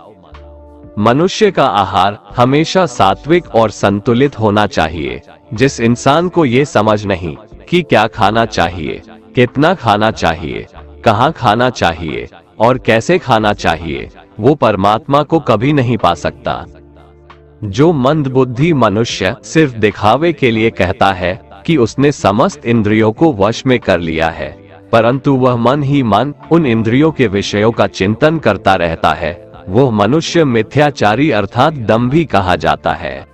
मनुष्य का आहार हमेशा सात्विक और संतुलित होना चाहिए। जिस इंसान को ये समझ नहीं कि क्या खाना चाहिए, कितना खाना चाहिए, कहाँ खाना चाहिए और कैसे खाना चाहिए, वो परमात्मा को कभी नहीं पा सकता। जो मंदबुद्धि मनुष्य सिर्फ दिखावे के लिए कहता है कि उसने समस्त इंद्रियों को वश में कर लिया है, परंतु वह मन ही मन उन इंद्रियों के विषयों का चिंतन करता रहता है, वो मनुष्य मिथ्याचारी अर्थात दंभी कहा जाता है।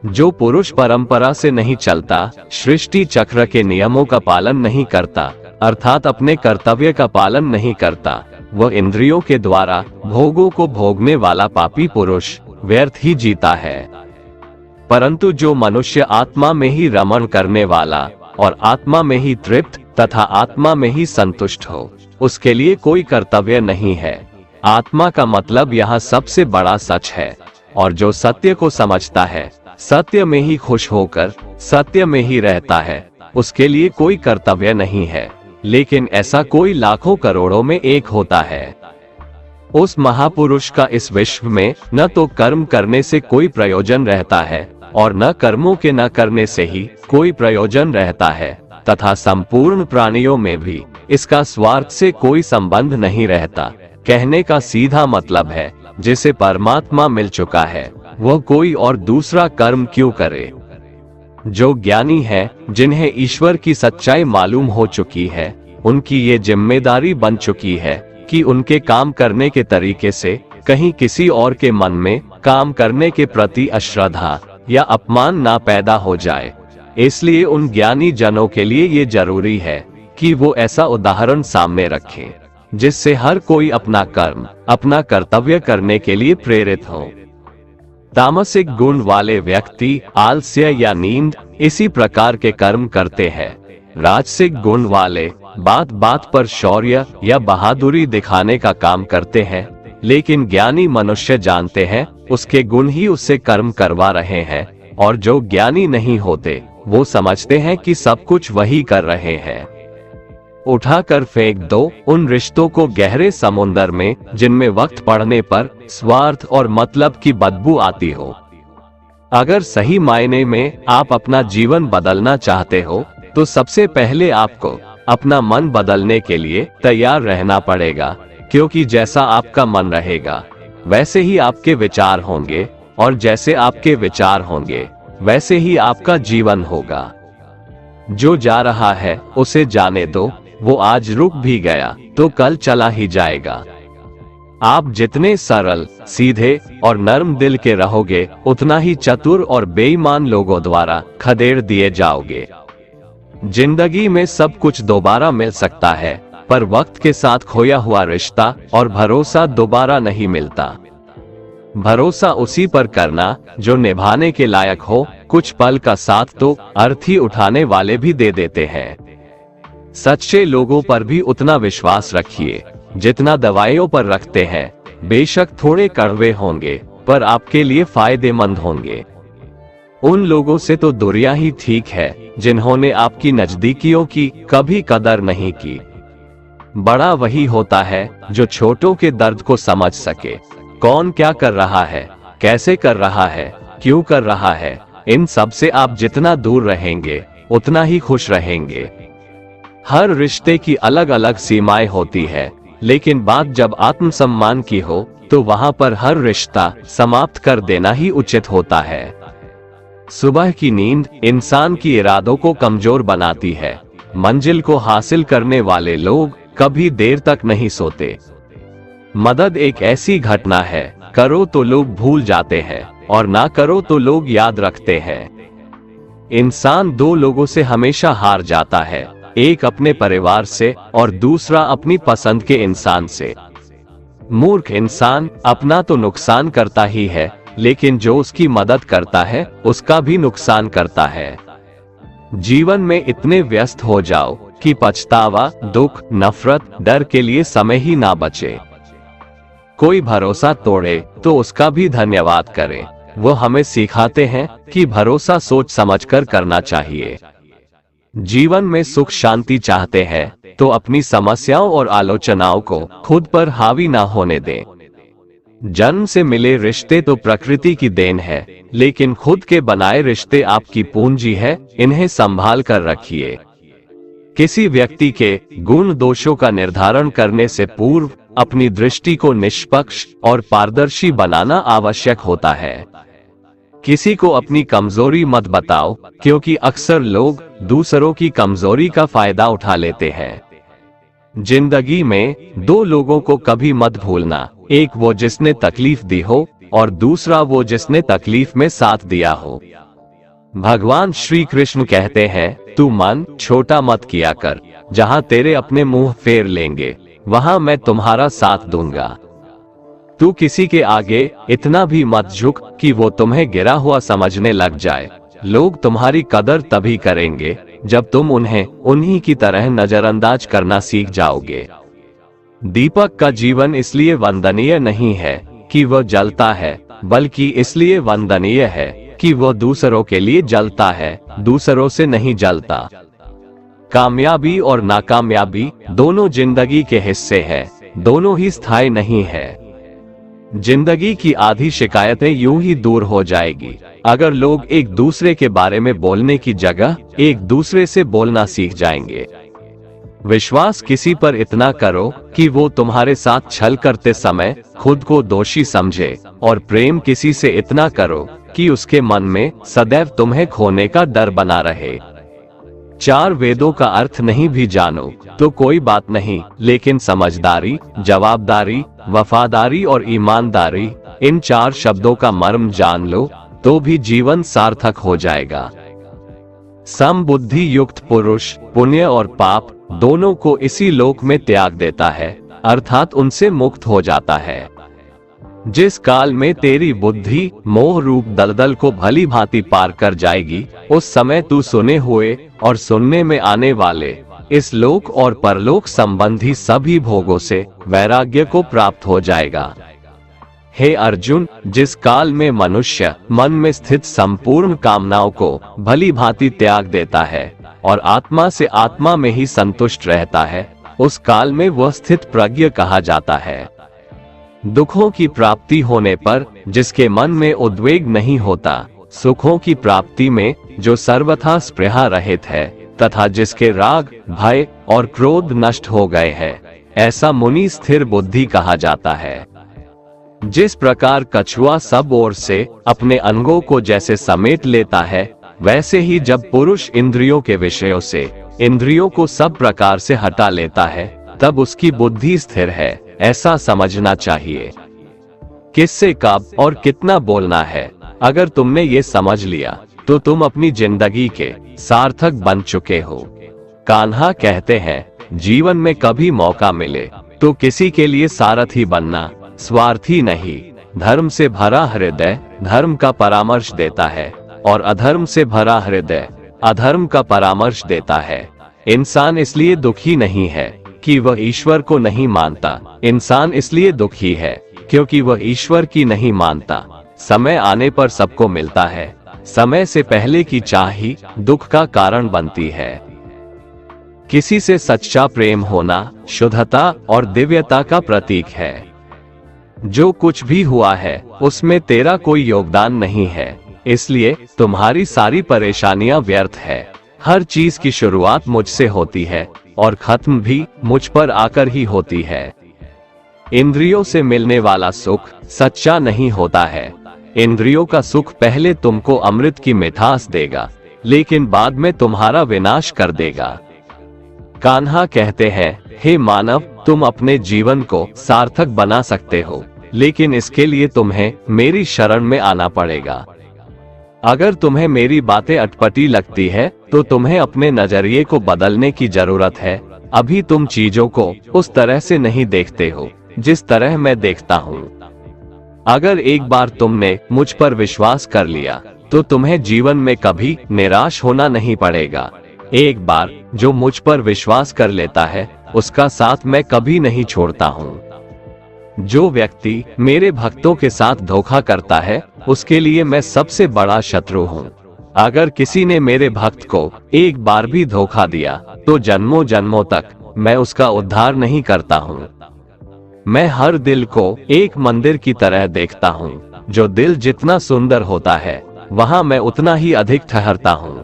जो पुरुष परंपरा से नहीं चलता, सृष्टि चक्र के नियमों का पालन नहीं करता, अर्थात अपने कर्तव्य का पालन नहीं करता, वह इंद्रियों के द्वारा भोगों को भोगने वाला पापी पुरुष व्यर्थ ही जीता है। परंतु जो मनुष्य आत्मा में ही रमण करने वाला और आत्मा में ही तृप्त तथा आत्मा में ही संतुष्ट हो, उसके लिए कोई कर्तव्य नहीं है। आत्मा का मतलब यहाँ सबसे बड़ा सच है और जो सत्य को समझता है, सत्य में ही खुश होकर सत्य में ही रहता है, उसके लिए कोई कर्तव्य नहीं है। लेकिन ऐसा कोई लाखों करोड़ों में एक होता है। उस महापुरुष का इस विश्व में न तो कर्म करने से कोई प्रयोजन रहता है और न कर्मों के न करने से ही कोई प्रयोजन रहता है, तथा संपूर्ण प्राणियों में भी इसका स्वार्थ से कोई संबंध नहीं रहता। कहने का सीधा मतलब है, जिसे परमात्मा मिल चुका है वह कोई और दूसरा कर्म क्यों करे। जो ज्ञानी है, जिन्हें ईश्वर की सच्चाई मालूम हो चुकी है, उनकी ये जिम्मेदारी बन चुकी है कि उनके काम करने के तरीके से कहीं किसी और के मन में काम करने के प्रति अश्रद्धा या अपमान ना पैदा हो जाए। इसलिए उन ज्ञानी जनों के लिए ये जरूरी है कि वो ऐसा उदाहरण सामने रखें जिससे हर कोई अपना कर्म, अपना कर्तव्य करने के लिए प्रेरित हो। तामसिक गुण वाले व्यक्ति आलस्य या नींद इसी प्रकार के कर्म करते हैं। राजसिक गुण वाले बात बात पर शौर्य या बहादुरी दिखाने का काम करते हैं, लेकिन ज्ञानी मनुष्य जानते हैं उसके गुण ही उससे कर्म करवा रहे हैं, और जो ज्ञानी नहीं होते वो समझते हैं कि सब कुछ वही कर रहे हैं। उठाकर फेंक दो उन रिश्तों को गहरे समुंदर में जिनमें वक्त पड़ने पर स्वार्थ और मतलब की बदबू आती हो। अगर सही मायने में आप अपना जीवन बदलना चाहते हो तो सबसे पहले आपको अपना मन बदलने के लिए तैयार रहना पड़ेगा, क्योंकि जैसा आपका मन रहेगा वैसे ही आपके विचार होंगे, और जैसे आपके विचार होंगे वैसे ही आपका जीवन होगा। जो जा रहा है उसे जाने दो, वो आज रुक भी गया तो कल चला ही जाएगा। आप जितने सरल, सीधे और नर्म दिल के रहोगे, उतना ही चतुर और बेईमान लोगों द्वारा खदेड़ दिए जाओगे। जिंदगी में सब कुछ दोबारा मिल सकता है, पर वक्त के साथ खोया हुआ रिश्ता और भरोसा दोबारा नहीं मिलता। भरोसा उसी पर करना जो निभाने के लायक हो। कुछ पल का साथ तो अर्थी उठाने वाले भी दे देते हैं। सच्चे लोगों पर भी उतना विश्वास रखिए जितना दवाइयों पर रखते हैं। बेशक थोड़े कड़वे होंगे, पर आपके लिए फायदेमंद होंगे। उन लोगों से तो दूरियां ही ठीक है जिन्होंने आपकी नजदीकियों की कभी कदर नहीं की। बड़ा वही होता है जो छोटों के दर्द को समझ सके। कौन क्या कर रहा है, कैसे कर रहा है, क्यों कर रहा है, इन सब से आप जितना दूर रहेंगे उतना ही खुश रहेंगे। हर रिश्ते की अलग अलग सीमाएं होती है, लेकिन बात जब आत्मसम्मान की हो तो वहां पर हर रिश्ता समाप्त कर देना ही उचित होता है। सुबह की नींद इंसान की इरादों को कमजोर बनाती है। मंजिल को हासिल करने वाले लोग कभी देर तक नहीं सोते। मदद एक ऐसी घटना है, करो तो लोग भूल जाते हैं और ना करो तो लोग याद रखते हैं। इंसान दो लोगों से हमेशा हार जाता है, एक अपने परिवार से और दूसरा अपनी पसंद के इंसान से। मूर्ख इंसान अपना तो नुकसान करता ही है, लेकिन जो उसकी मदद करता है उसका भी नुकसान करता है। जीवन में इतने व्यस्त हो जाओ कि पछतावा, दुख, नफरत, डर के लिए समय ही ना बचे। कोई भरोसा तोड़े तो उसका भी धन्यवाद करें। वो हमें सिखाते हैं कि भरोसा सोच समझकर करना चाहिए। जीवन में सुख शांति चाहते हैं तो अपनी समस्याओं और आलोचनाओं को खुद पर हावी ना होने दें। जन्म से मिले रिश्ते तो प्रकृति की देन है, लेकिन खुद के बनाए रिश्ते आपकी पूंजी है, इन्हें संभाल कर रखिए। किसी व्यक्ति के गुण दोषों का निर्धारण करने से पूर्व अपनी दृष्टि को निष्पक्ष और पारदर्शी बनाना आवश्यक होता है। किसी को अपनी कमजोरी मत बताओ, क्योंकि अक्सर लोग दूसरों की कमजोरी का फायदा उठा लेते हैं। जिंदगी में दो लोगों को कभी मत भूलना, एक वो जिसने तकलीफ दी हो और दूसरा वो जिसने तकलीफ में साथ दिया हो। भगवान श्री कृष्ण कहते हैं, तू मन छोटा मत किया कर, जहां तेरे अपने मुंह फेर लेंगे वहां मैं तुम्हारा साथ दूंगा। तू किसी के आगे इतना भी मत झुक कि वो तुम्हें गिरा हुआ समझने लग जाए। लोग तुम्हारी कदर तभी करेंगे जब तुम उन्हें उन्हीं की तरह नजरअंदाज करना सीख जाओगे। दीपक का जीवन इसलिए वंदनीय नहीं है कि वह जलता है, बल्कि इसलिए वंदनीय है कि वह दूसरों के लिए जलता है, दूसरों से नहीं जलता। कामयाबी और नाकामयाबी दोनों जिंदगी के हिस्से हैं, दोनों ही स्थायी नहीं है। जिंदगी की आधी शिकायतें यूं ही दूर हो जाएगी अगर लोग एक दूसरे के बारे में बोलने की जगह एक दूसरे से बोलना सीख जाएंगे। विश्वास किसी पर इतना करो कि वो तुम्हारे साथ छल करते समय खुद को दोषी समझे, और प्रेम किसी से इतना करो कि उसके मन में सदैव तुम्हें खोने का डर बना रहे। चार वेदों का अर्थ नहीं भी जानो तो कोई बात नहीं, लेकिन समझदारी, जवाबदारी, वफादारी और ईमानदारी, इन चार शब्दों का मर्म जान लो तो भी जीवन सार्थक हो जाएगा। समबुद्धि युक्त पुरुष पुण्य और पाप दोनों को इसी लोक में त्याग देता है, अर्थात उनसे मुक्त हो जाता है। जिस काल में तेरी बुद्धि मोह रूप दलदल को भली भांति पार कर जाएगी, उस समय तू सुने हुए और सुनने में आने वाले इस लोक और परलोक संबंधी सभी भोगों से वैराग्य को प्राप्त हो जाएगा। हे अर्जुन, जिस काल में मनुष्य मन में स्थित संपूर्ण कामनाओं को भली भांति त्याग देता है और आत्मा से आत्मा में ही संतुष्ट रहता है, उस काल में वह स्थित प्रज्ञ कहा जाता है। दुखों की प्राप्ति होने पर जिसके मन में उद्वेग नहीं होता, सुखों की प्राप्ति में जो सर्वथा स्पृहा रहित है, तथा जिसके राग, भय और क्रोध नष्ट हो गए हैं, ऐसा मुनि स्थिर बुद्धि कहा जाता है। जिस प्रकार कछुआ सब ओर से अपने अंगों को जैसे समेट लेता है, वैसे ही जब पुरुष इंद्रियों के विषयों से इंद्रियों को सब प्रकार से हटा लेता है, तब उसकी बुद्धि स्थिर है। ऐसा समझना चाहिए। किससे कब और कितना बोलना है, अगर तुमने ये समझ लिया तो तुम अपनी जिंदगी के सार्थक बन चुके हो। कान्हा कहते हैं, जीवन में कभी मौका मिले तो किसी के लिए सारथी बनना, स्वार्थी नहीं। धर्म से भरा हृदय धर्म का परामर्श देता है और अधर्म से भरा हृदय अधर्म का परामर्श देता है। इंसान इसलिए दुखी नहीं है कि वह ईश्वर को नहीं मानता, इंसान इसलिए दुखी है क्योंकि वह ईश्वर की नहीं मानता। समय आने पर सबको मिलता है, समय से पहले की चाह ही दुख का कारण बनती है। किसी से सच्चा प्रेम होना शुद्धता और दिव्यता का प्रतीक है। जो कुछ भी हुआ है उसमें तेरा कोई योगदान नहीं है, इसलिए तुम्हारी सारी परेशानियां व्यर्थ है। हर चीज की शुरुआत मुझसे होती है और खत्म भी मुझ पर आकर ही होती है। इंद्रियों से मिलने वाला सुख सच्चा नहीं होता है। इंद्रियों का सुख पहले तुमको अमृत की मिठास देगा, लेकिन बाद में तुम्हारा विनाश कर देगा। कान्हा कहते हैं, हे मानव, तुम अपने जीवन को सार्थक बना सकते हो, लेकिन इसके लिए तुम्हें मेरी शरण में आना पड़ेगा। अगर तुम्हें मेरी बातें अटपटी लगती है तो तुम्हें अपने नजरिए को बदलने की जरूरत है। अभी तुम चीजों को उस तरह से नहीं देखते हो जिस तरह मैं देखता हूँ। अगर एक बार तुमने मुझ पर विश्वास कर लिया तो तुम्हें जीवन में कभी निराश होना नहीं पड़ेगा। एक बार जो मुझ पर विश्वास कर लेता है उसका साथ मैं कभी नहीं छोड़ता हूँ। जो व्यक्ति मेरे भक्तों के साथ धोखा करता है उसके लिए मैं सबसे बड़ा शत्रु हूँ। अगर किसी ने मेरे भक्त को एक बार भी धोखा दिया तो जन्मों जन्मों तक मैं उसका उद्धार नहीं करता हूँ। मैं हर दिल को एक मंदिर की तरह देखता हूँ। जो दिल जितना सुंदर होता है वहाँ मैं उतना ही अधिक ठहरता हूँ।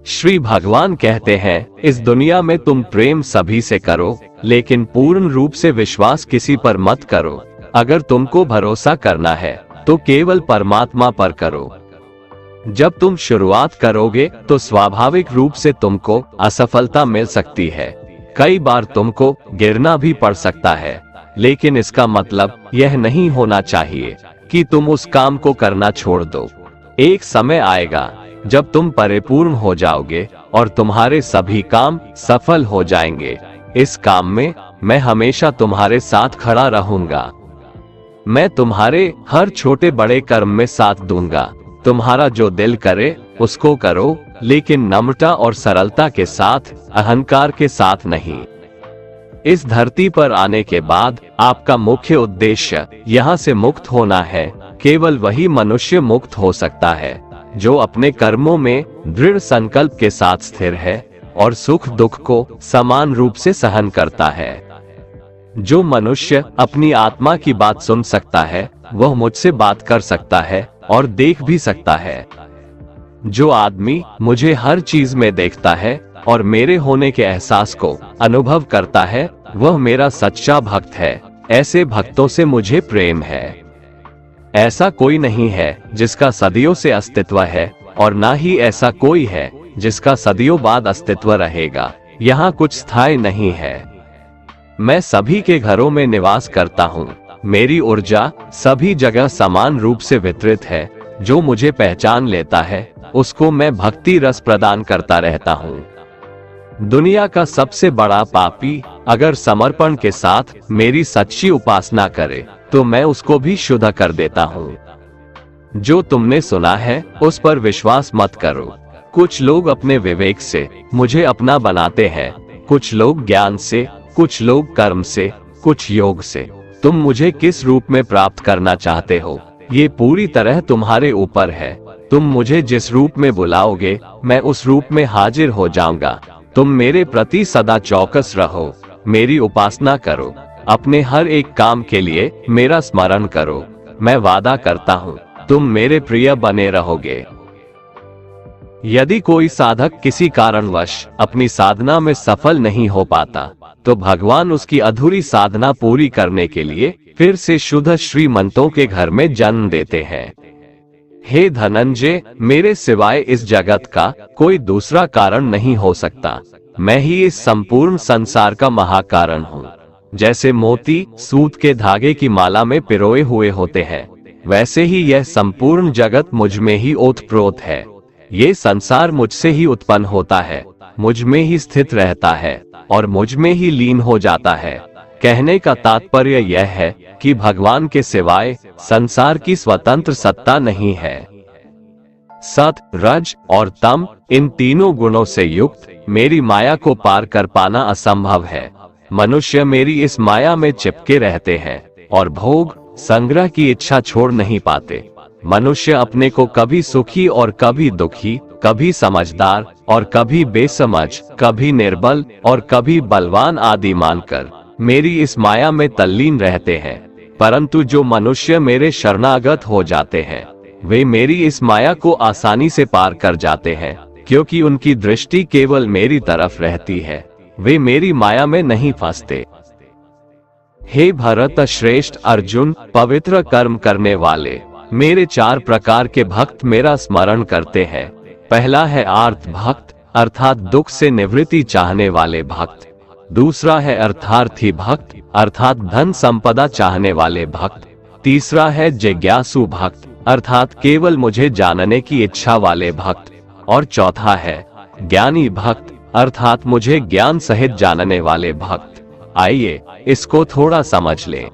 श्री भगवान कहते हैं, इस दुनिया में तुम प्रेम सभी से करो, लेकिन पूर्ण रूप से विश्वास किसी पर मत करो। अगर तुमको भरोसा करना है तो केवल परमात्मा पर करो। जब तुम शुरुआत करोगे तो स्वाभाविक रूप से तुमको असफलता मिल सकती है। कई बार तुमको गिरना भी पड़ सकता है, लेकिन इसका मतलब यह नहीं होना चाहिए कि तुम उस काम को करना छोड़ दो। एक समय आएगा जब तुम परिपूर्ण हो जाओगे और तुम्हारे सभी काम सफल हो जाएंगे। इस काम में मैं हमेशा तुम्हारे साथ खड़ा रहूंगा। मैं तुम्हारे हर छोटे बड़े कर्म में साथ दूंगा। तुम्हारा जो दिल करे उसको करो, लेकिन नम्रता और सरलता के साथ, अहंकार के साथ नहीं। इस धरती पर आने के बाद आपका मुख्य उद्देश्य यहाँ से मुक्त होना है। केवल वही मनुष्य मुक्त हो सकता है जो अपने कर्मों में दृढ़ संकल्प के साथ स्थिर है और सुख दुख को समान रूप से सहन करता है। जो मनुष्य अपनी आत्मा की बात सुन सकता है वह मुझसे बात कर सकता है और देख भी सकता है। जो आदमी मुझे हर चीज में देखता है और मेरे होने के एहसास को अनुभव करता है वह मेरा सच्चा भक्त है। ऐसे भक्तों से मुझे प्रेम है। ऐसा कोई नहीं है जिसका सदियों से अस्तित्व है और ना ही ऐसा कोई है जिसका सदियों बाद अस्तित्व रहेगा। यहाँ कुछ स्थायी नहीं है। मैं सभी के घरों में निवास करता हूँ। मेरी ऊर्जा सभी जगह समान रूप से वितरित है। जो मुझे पहचान लेता है उसको मैं भक्ति रस प्रदान करता रहता हूँ। दुनिया का सबसे बड़ा पापी अगर समर्पण के साथ मेरी सच्ची उपासना करे तो मैं उसको भी शुद्ध कर देता हूँ। जो तुमने सुना है उस पर विश्वास मत करो। कुछ लोग अपने विवेक से मुझे अपना बनाते हैं, कुछ लोग ज्ञान से, कुछ लोग कर्म से, कुछ योग से। तुम मुझे किस रूप में प्राप्त करना चाहते हो ये पूरी तरह तुम्हारे ऊपर है। तुम मुझे जिस रूप में बुलाओगे मैं उस रूप में हाजिर हो जाऊंगा। तुम मेरे प्रति सदा चौकस रहो, मेरी उपासना करो, अपने हर एक काम के लिए मेरा स्मरण करो। मैं वादा करता हूँ तुम मेरे प्रिय बने रहोगे। यदि कोई साधक किसी कारणवश अपनी साधना में सफल नहीं हो पाता तो भगवान उसकी अधूरी साधना पूरी करने के लिए फिर से शुद्ध श्रीमंतों के घर में जन्म देते हैं। हे धनंजय, मेरे सिवाय इस जगत का कोई दूसरा कारण नहीं हो सकता। मैं ही इस संपूर्ण संसार का महाकारण हूँ। जैसे मोती सूत के धागे की माला में पिरोए हुए होते हैं, वैसे ही यह संपूर्ण जगत मुझ में ही ओतप्रोत है। ये संसार मुझसे ही उत्पन्न होता है, मुझ में ही स्थित रहता है और मुझ में ही लीन हो जाता है। कहने का तात्पर्य यह है कि भगवान के सिवाय संसार की स्वतंत्र सत्ता नहीं है। सत, रज और तम, इन तीनों गुणों से युक्त मेरी माया को पार कर पाना असंभव है। मनुष्य मेरी इस माया में चिपके रहते हैं और भोग संग्रह की इच्छा छोड़ नहीं पाते। मनुष्य अपने को कभी सुखी और कभी दुखी, कभी समझदार और कभी बेसमझ, कभी निर्बल और कभी बलवान आदि मानकर मेरी इस माया में तल्लीन रहते हैं। परंतु जो मनुष्य मेरे शरणागत हो जाते हैं, वे मेरी इस माया को आसानी से पार कर जाते हैं, क्योंकि उनकी दृष्टि केवल मेरी तरफ रहती है। वे मेरी माया में नहीं फंसते। हे भरत श्रेष्ठ अर्जुन, पवित्र कर्म करने वाले मेरे 4 प्रकार के भक्त मेरा स्मरण करते हैं। पहला है आर्त भक्त, अर्थात दुख से निवृत्ति चाहने वाले भक्त। दूसरा है अर्थार्थी भक्त, अर्थात धन संपदा चाहने वाले भक्त। तीसरा है जिज्ञासु भक्त, अर्थात केवल मुझे जानने की इच्छा वाले भक्त। और चौथा है ज्ञानी भक्त, अर्थात मुझे ज्ञान सहित जानने वाले भक्त। आइए इसको थोड़ा समझ लें।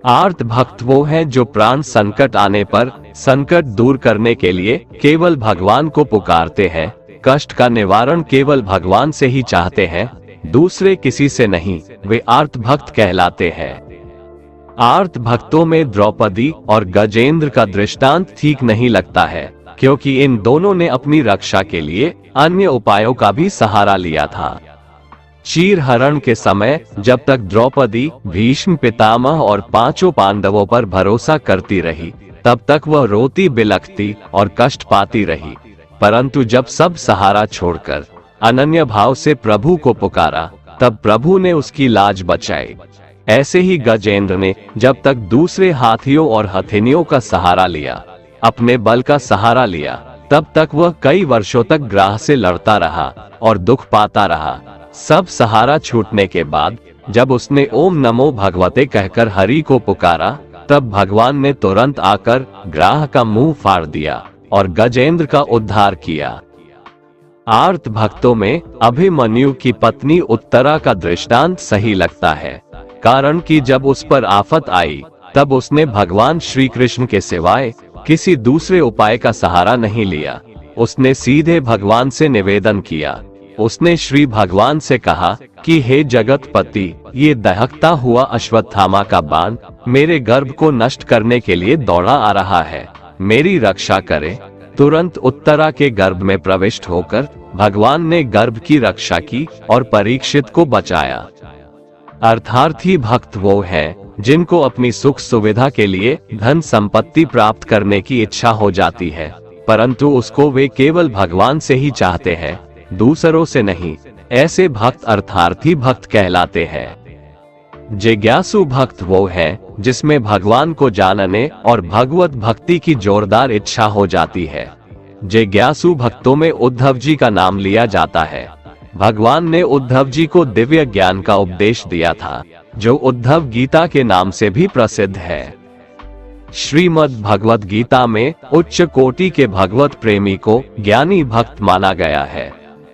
आर्त भक्त वो है जो प्राण संकट आने पर संकट दूर करने के लिए केवल भगवान को पुकारते हैं, कष्ट का निवारण केवल भगवान से ही चाहते हैं, दूसरे किसी से नहीं। वे आर्त भक्त कहलाते हैं। आर्त भक्तों में द्रौपदी और गजेंद्र का दृष्टांत ठीक नहीं लगता है, क्योंकि इन दोनों ने अपनी रक्षा के लिए अन्य उपायों का भी सहारा लिया था। चीरहरण के समय जब तक द्रौपदी भीष्म पितामह और 5 पांडवों पर भरोसा करती रही, तब तक वह रोती बिलखती और कष्ट पाती रही। परंतु जब सब सहारा छोड़कर अनन्य भाव से प्रभु को पुकारा, तब प्रभु ने उसकी लाज बचाई। ऐसे ही गजेंद्र ने जब तक दूसरे हाथियों और हथिनियों का सहारा लिया, अपने बल का सहारा लिया, तब तक वह कई वर्षों तक ग्राह से लड़ता रहा और दुख पाता रहा। सब सहारा छूटने के बाद जब उसने ओम नमो भगवते कहकर हरि को पुकारा, तब भगवान ने तुरंत आकर ग्राह का मुंह फाड़ दिया और गजेंद्र का उद्धार किया। आर्त भक्तों में अभिमन्यु की पत्नी उत्तरा का दृष्टांत सही लगता है, कारण कि जब उस पर आफत आई, तब उसने भगवान श्री कृष्ण के सिवाय किसी दूसरे उपाय का सहारा नहीं लिया। उसने सीधे भगवान से निवेदन किया। उसने श्री भगवान से कहा कि हे जगतपति, ये दहकता हुआ अश्वत्थामा का बाण मेरे गर्भ को नष्ट करने के लिए दौड़ा आ रहा है, मेरी रक्षा करे। तुरंत उत्तरा के गर्भ में प्रविष्ट होकर भगवान ने गर्भ की रक्षा की और परीक्षित को बचाया। अर्थार्थी भक्त वो हैं जिनको अपनी सुख सुविधा के लिए धन संपत्ति प्राप्त करने की इच्छा हो जाती है, परंतु उसको वे केवल भगवान से ही चाहते हैं, दूसरों से नहीं। ऐसे भक्त अर्थार्थी भक्त कहलाते हैं। जिज्ञासु भक्त वो है जिसमें भगवान को जानने और भगवत भक्ति की जोरदार इच्छा हो जाती है। जिज्ञासु भक्तों में उद्धव जी का नाम लिया जाता है। भगवान ने उद्धव जी को दिव्य ज्ञान का उपदेश दिया था, जो उद्धव गीता के नाम से भी प्रसिद्ध है। श्रीमद् भगवत गीता में उच्च कोटि के भगवत प्रेमी को ज्ञानी भक्त माना गया है।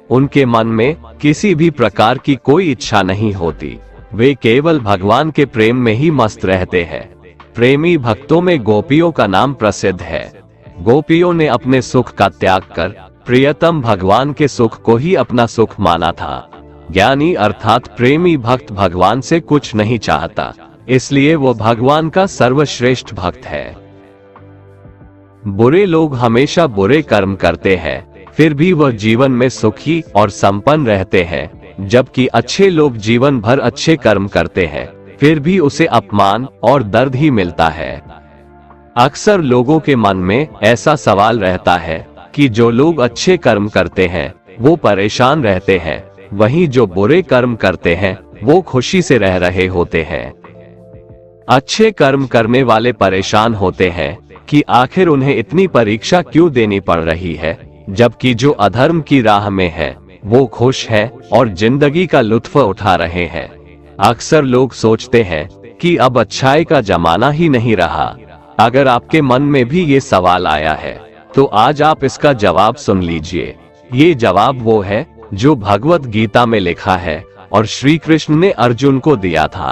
उनके मन में किसी भी प्रकार की कोई इच्छा नहीं होती, वे केवल भगवान के प्रेम में ही मस्त रहते हैं। प्रेमी भक्तों में गोपियों का नाम प्रसिद्ध है। गोपियों ने अपने सुख का त्याग कर प्रियतम भगवान के सुख को ही अपना सुख माना था। ज्ञानी अर्थात प्रेमी भक्त भगवान से कुछ नहीं चाहता, इसलिए वो भगवान का सर्वश्रेष्ठ भक्त है। बुरे लोग हमेशा बुरे कर्म करते हैं, फिर भी वह जीवन में सुखी और संपन्न रहते हैं, जबकि अच्छे लोग जीवन भर अच्छे कर्म करते हैं, फिर भी उसे अपमान और दर्द ही मिलता है। अक्सर लोगों के मन में ऐसा सवाल रहता है कि जो लोग अच्छे कर्म करते हैं वो परेशान रहते हैं, वहीं जो बुरे कर्म करते हैं वो खुशी से रह रहे होते हैं। अच्छे कर्म करने वाले परेशान होते हैं कि आखिर उन्हें इतनी परीक्षा क्यों देनी पड़ रही है, जबकि जो अधर्म की राह में है वो खुश है और जिंदगी का लुत्फ उठा रहे हैं। अक्सर लोग सोचते हैं कि अब अच्छाई का जमाना ही नहीं रहा। अगर आपके मन में भी ये सवाल आया है तो आज आप इसका जवाब सुन लीजिए। ये जवाब वो है जो भगवत गीता में लिखा है और श्री कृष्ण ने अर्जुन को दिया था।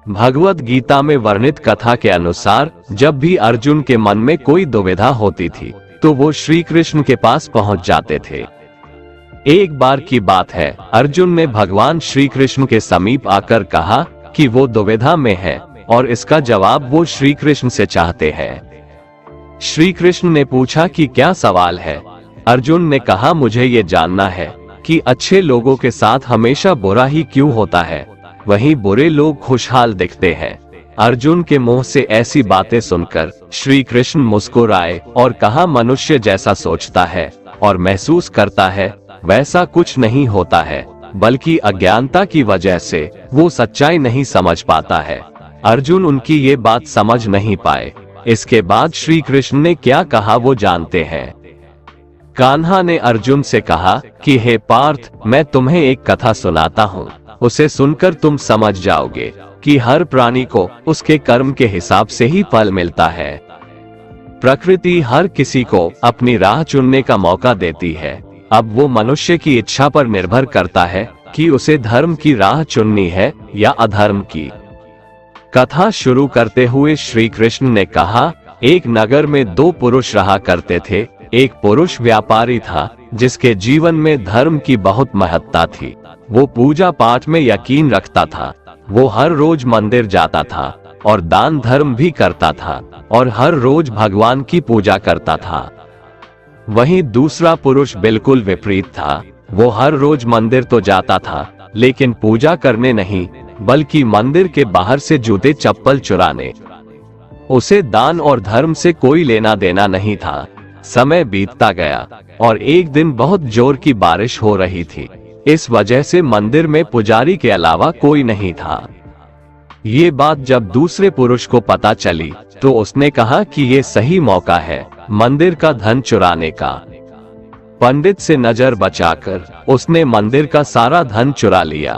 भगवत गीता में वर्णित कथा के अनुसार जब भी अर्जुन के मन में कोई दुविधा होती थी तो वो श्री कृष्ण के पास पहुंच जाते थे। एक बार की बात है, अर्जुन ने भगवान श्री कृष्ण के समीप आकर कहा कि वो दुविधा में है और इसका जवाब वो श्री कृष्ण से चाहते हैं। श्री कृष्ण ने पूछा कि क्या सवाल है। अर्जुन ने कहा, मुझे ये जानना है कि अच्छे लोगों के साथ हमेशा बुरा ही क्यों होता है, वहीं बुरे लोग खुशहाल दिखते हैं। अर्जुन के मुंह से ऐसी बातें सुनकर श्री कृष्ण मुस्कुराए और कहा, मनुष्य जैसा सोचता है और महसूस करता है वैसा कुछ नहीं होता है, बल्कि अज्ञानता की वजह से वो सच्चाई नहीं समझ पाता है। अर्जुन उनकी ये बात समझ नहीं पाए। इसके बाद श्री कृष्ण ने क्या कहा वो जानते हैं। कान्हा ने अर्जुन से कहा कि हे पार्थ, मैं तुम्हें एक कथा सुनाता हूँ, उसे सुनकर तुम समझ जाओगे कि हर प्राणी को उसके कर्म के हिसाब से ही फल मिलता है। प्रकृति हर किसी को अपनी राह चुनने का मौका देती है। अब वो मनुष्य की इच्छा पर निर्भर करता है कि उसे धर्म की राह चुननी है या अधर्म की। कथा शुरू करते हुए श्री कृष्ण ने कहा, एक नगर में दो पुरुष रहा करते थे। एक पुरुष व्यापारी था जिसके जीवन में धर्म की बहुत महत्ता थी। वो पूजा पाठ में यकीन रखता था। वो हर रोज मंदिर जाता था और दान धर्म भी करता था और हर रोज भगवान की पूजा करता था। वहीं दूसरा पुरुष बिल्कुल विपरीत था। वो हर रोज मंदिर तो जाता था लेकिन पूजा करने नहीं, बल्कि मंदिर के बाहर से जूते चप्पल चुराने। उसे दान और धर्म से कोई लेना देना नहीं था। समय बीतता गया और एक दिन बहुत जोर की बारिश हो रही थी। इस वजह से मंदिर में पुजारी के अलावा कोई नहीं था। ये बात जब दूसरे पुरुष को पता चली तो उसने कहा कि ये सही मौका है मंदिर का धन चुराने का। पंडित से नजर बचाकर उसने मंदिर का सारा धन चुरा लिया।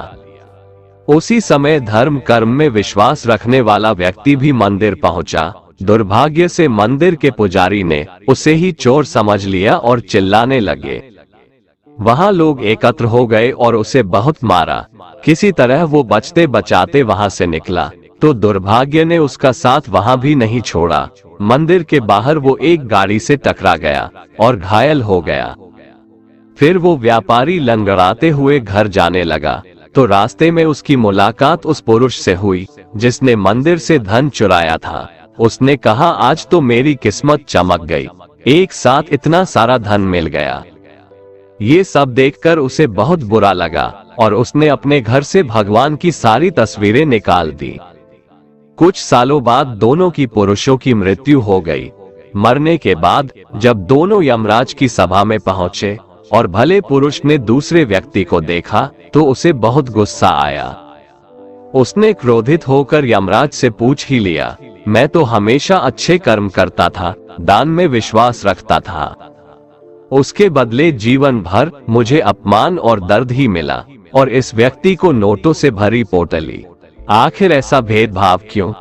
उसी समय धर्म कर्म में विश्वास रखने वाला व्यक्ति भी मंदिर पहुंचा। दुर्भाग्य से मंदिर के पुजारी ने उसे ही चोर समझ लिया और चिल्लाने लगे। वहां लोग एकत्र हो गए और उसे बहुत मारा। किसी तरह वो बचते बचाते वहां से निकला तो दुर्भाग्य ने उसका साथ वहां भी नहीं छोड़ा। मंदिर के बाहर वो एक गाड़ी से टकरा गया और घायल हो गया। फिर वो व्यापारी लंगड़ाते हुए घर जाने लगा तो रास्ते में उसकी मुलाकात उस पुरुष से हुई जिसने मंदिर से धन चुराया था। उसने कहा, आज तो मेरी किस्मत चमक गई, एक साथ इतना सारा धन मिल गया। ये सब देखकर उसे बहुत बुरा लगा और उसने अपने घर से भगवान की सारी तस्वीरें निकाल दी। कुछ सालों बाद दोनों की पुरुषों की मृत्यु हो गई। मरने के बाद जब दोनों यमराज की सभा में पहुंचे और भले पुरुष ने दूसरे व्यक्ति को देखा तो उसे बहुत गुस्सा आया। उसने क्रोधित होकर यमराज से पूछ ही लिया, मैं तो हमेशा अच्छे कर्म करता था, दान में विश्वास रखता था, उसके बदले जीवन भर मुझे अपमान और दर्द ही मिला और इस व्यक्ति को नोटों से भरी पोटली, आखिर ऐसा भेदभाव क्यों?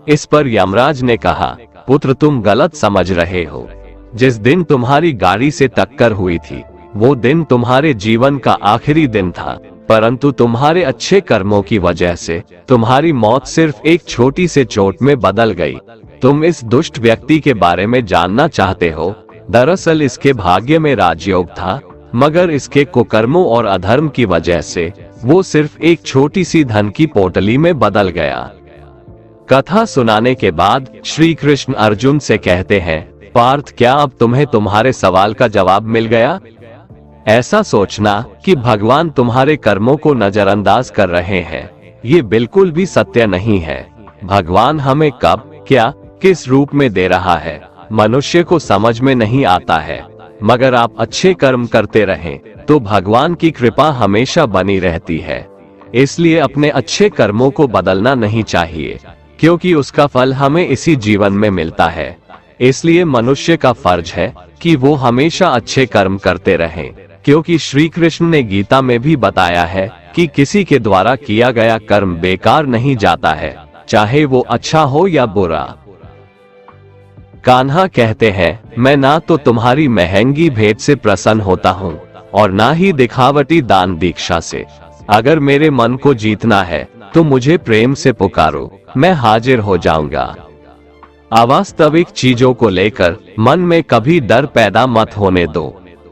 इस पर यमराज ने कहा, पुत्र तुम गलत समझ रहे हो। जिस दिन तुम्हारी गाड़ी से टक्कर हुई थी वो दिन तुम्हारे जीवन का आखिरी दिन था, परंतु तुम्हारे अच्छे कर्मों की वजह से तुम्हारी मौत सिर्फ एक छोटी से चोट में बदल गई। तुम इस दुष्ट व्यक्ति के बारे में जानना चाहते हो? दरअसल इसके भाग्य में राजयोग था, मगर इसके कुकर्मों और अधर्म की वजह से वो सिर्फ एक छोटी सी धन की पोटली में बदल गया। कथा सुनाने के बाद श्री कृष्ण अर्जुन से कहते हैं, पार्थ क्या अब तुम्हें तुम्हारे सवाल का जवाब मिल गया? ऐसा सोचना कि भगवान तुम्हारे कर्मों को नजरअंदाज कर रहे हैं, ये बिल्कुल भी सत्य नहीं है। भगवान हमें कब, क्या, किस रूप में दे रहा है मनुष्य को समझ में नहीं आता है, मगर आप अच्छे कर्म करते रहें तो भगवान की कृपा हमेशा बनी रहती है। इसलिए अपने अच्छे कर्मों को बदलना नहीं चाहिए, क्योंकि उसका फल हमें इसी जीवन में मिलता है। इसलिए मनुष्य का फर्ज है कि वो हमेशा अच्छे कर्म करते रहें, क्योंकि श्री कृष्ण ने गीता में भी बताया है कि किसी के द्वारा किया गया कर्म बेकार नहीं जाता है, चाहे वो अच्छा हो या बुरा। कान्हा कहते हैं, मैं ना तो तुम्हारी महंगी भेंट से प्रसन्न होता हूँ और ना ही दिखावटी दान दीक्षा से। अगर मेरे मन को जीतना है तो मुझे प्रेम से पुकारो, मैं हाजिर हो जाऊंगा। अवास्तविक चीजों को लेकर मन में कभी डर पैदा मत होने दो।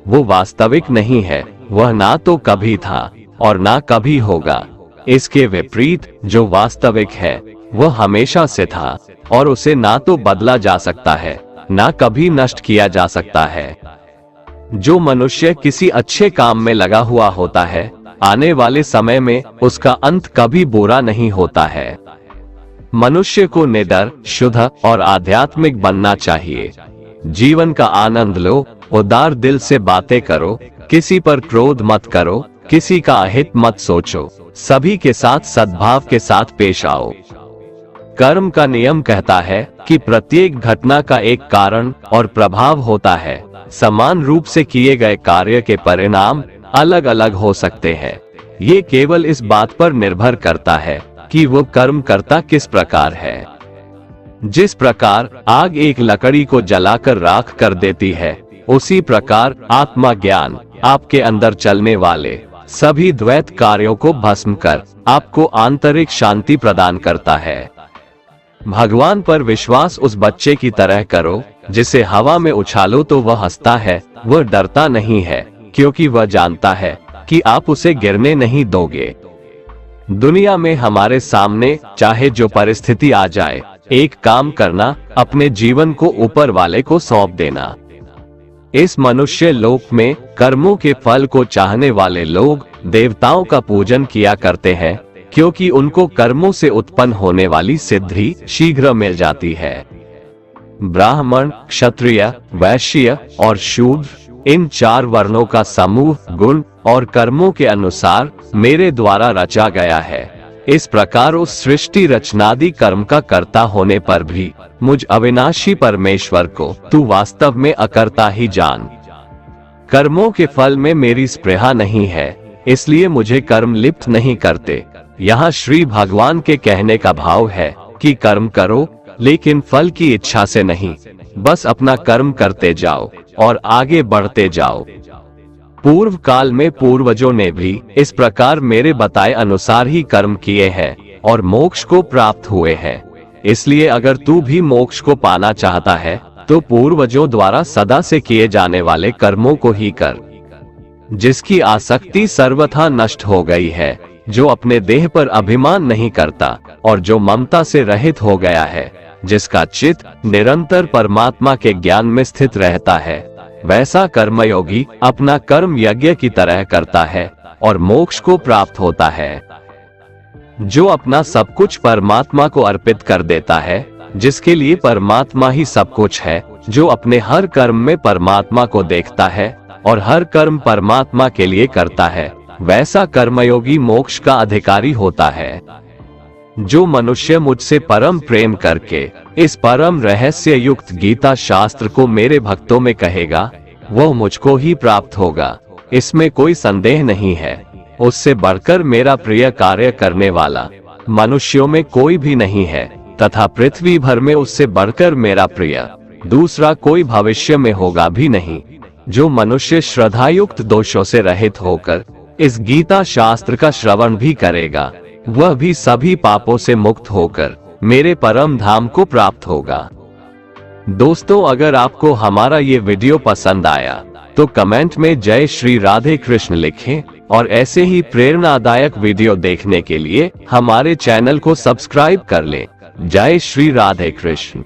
वो वास्तविक नहीं है, वह ना तो कभी था और ना कभी होगा। इसके विपरीत जो वास्तविक है वह हमेशा से था और उसे ना तो बदला जा सकता है, ना कभी नष्ट किया जा सकता है। जो मनुष्य किसी अच्छे काम में लगा हुआ होता है, आने वाले समय में उसका अंत कभी बुरा नहीं होता है। मनुष्य को निडर, शुद्ध और आध्यात्मिक बनना चाहिए। जीवन का आनंद लो, उदार दिल से बातें करो, किसी पर क्रोध मत करो, किसी का अहित मत सोचो, सभी के साथ सद्भाव के साथ पेश आओ। कर्म का नियम कहता है कि प्रत्येक घटना का एक कारण और प्रभाव होता है। समान रूप से किए गए कार्य के परिणाम अलग अलग हो सकते हैं। ये केवल इस बात पर निर्भर करता है कि वो कर्म करता किस प्रकार है। जिस प्रकार आग एक लकड़ी को जलाकर राख कर देती है, उसी प्रकार आत्मा ज्ञान आपके अंदर चलने वाले सभी द्वैत कार्यों को भस्म कर आपको आंतरिक शांति प्रदान करता है। भगवान पर विश्वास उस बच्चे की तरह करो जिसे हवा में उछालो तो वह हंसता है, वह डरता नहीं है, क्योंकि वह जानता है कि आप उसे गिरने नहीं दोगे। दुनिया में हमारे सामने चाहे जो परिस्थिति आ जाए, एक काम करना, अपने जीवन को ऊपर वाले को सौंप देना। इस मनुष्य लोक में कर्मों के फल को चाहने वाले लोग देवताओं का पूजन किया करते हैं, क्योंकि उनको कर्मों से उत्पन्न होने वाली सिद्धि शीघ्र मिल जाती है। ब्राह्मण, क्षत्रिय, वैश्य और शूद्र, इन 4 वर्णों का समूह गुण और कर्मों के अनुसार मेरे द्वारा रचा गया है। इस प्रकार उस सृष्टि रचनादि कर्म का कर्ता होने पर भी मुझ अविनाशी परमेश्वर को तू वास्तव में अकर्ता ही जान। कर्मों के फल में मेरी स्पृहा नहीं है, इसलिए मुझे कर्म लिप्त नहीं करते। यहाँ श्री भगवान के कहने का भाव है कि कर्म करो, लेकिन फल की इच्छा से नहीं, बस अपना कर्म करते जाओ और आगे बढ़ते जाओ। पूर्व काल में पूर्वजों ने भी इस प्रकार मेरे बताए अनुसार ही कर्म किए हैं और मोक्ष को प्राप्त हुए हैं। इसलिए अगर तू भी मोक्ष को पाना चाहता है तो पूर्वजों द्वारा सदा से किए जाने वाले कर्मों को ही कर। जिसकी आसक्ति सर्वथा नष्ट हो गई है, जो अपने देह पर अभिमान नहीं करता और जो ममता से रहित हो गया है, जिसका चित्त निरंतर परमात्मा के ज्ञान में स्थित रहता है, वैसा कर्मयोगी अपना कर्म यज्ञ की तरह करता है और मोक्ष को प्राप्त होता है। जो अपना सब कुछ परमात्मा को अर्पित कर देता है, जिसके लिए परमात्मा ही सब कुछ है, जो अपने हर कर्म में परमात्मा को देखता है और हर कर्म परमात्मा के लिए करता है, वैसा कर्मयोगी मोक्ष का अधिकारी होता है। जो मनुष्य मुझसे परम प्रेम करके इस परम रहस्य युक्त गीता शास्त्र को मेरे भक्तों में कहेगा, वह मुझको ही प्राप्त होगा, इसमें कोई संदेह नहीं है। उससे बढ़कर मेरा प्रिय कार्य करने वाला मनुष्यों में कोई भी नहीं है, तथा पृथ्वी भर में उससे बढ़कर मेरा प्रिय दूसरा कोई भविष्य में होगा भी नहीं। जो मनुष्य श्रद्धायुक्त दोषों से रहित होकर इस गीता शास्त्र का श्रवण भी करेगा, वह भी सभी पापों से मुक्त होकर मेरे परम धाम को प्राप्त होगा। दोस्तों, अगर आपको हमारा ये वीडियो पसंद आया तो कमेंट में जय श्री राधे कृष्ण लिखें और ऐसे ही प्रेरणादायक वीडियो देखने के लिए हमारे चैनल को सब्सक्राइब कर लें। जय श्री राधे कृष्ण।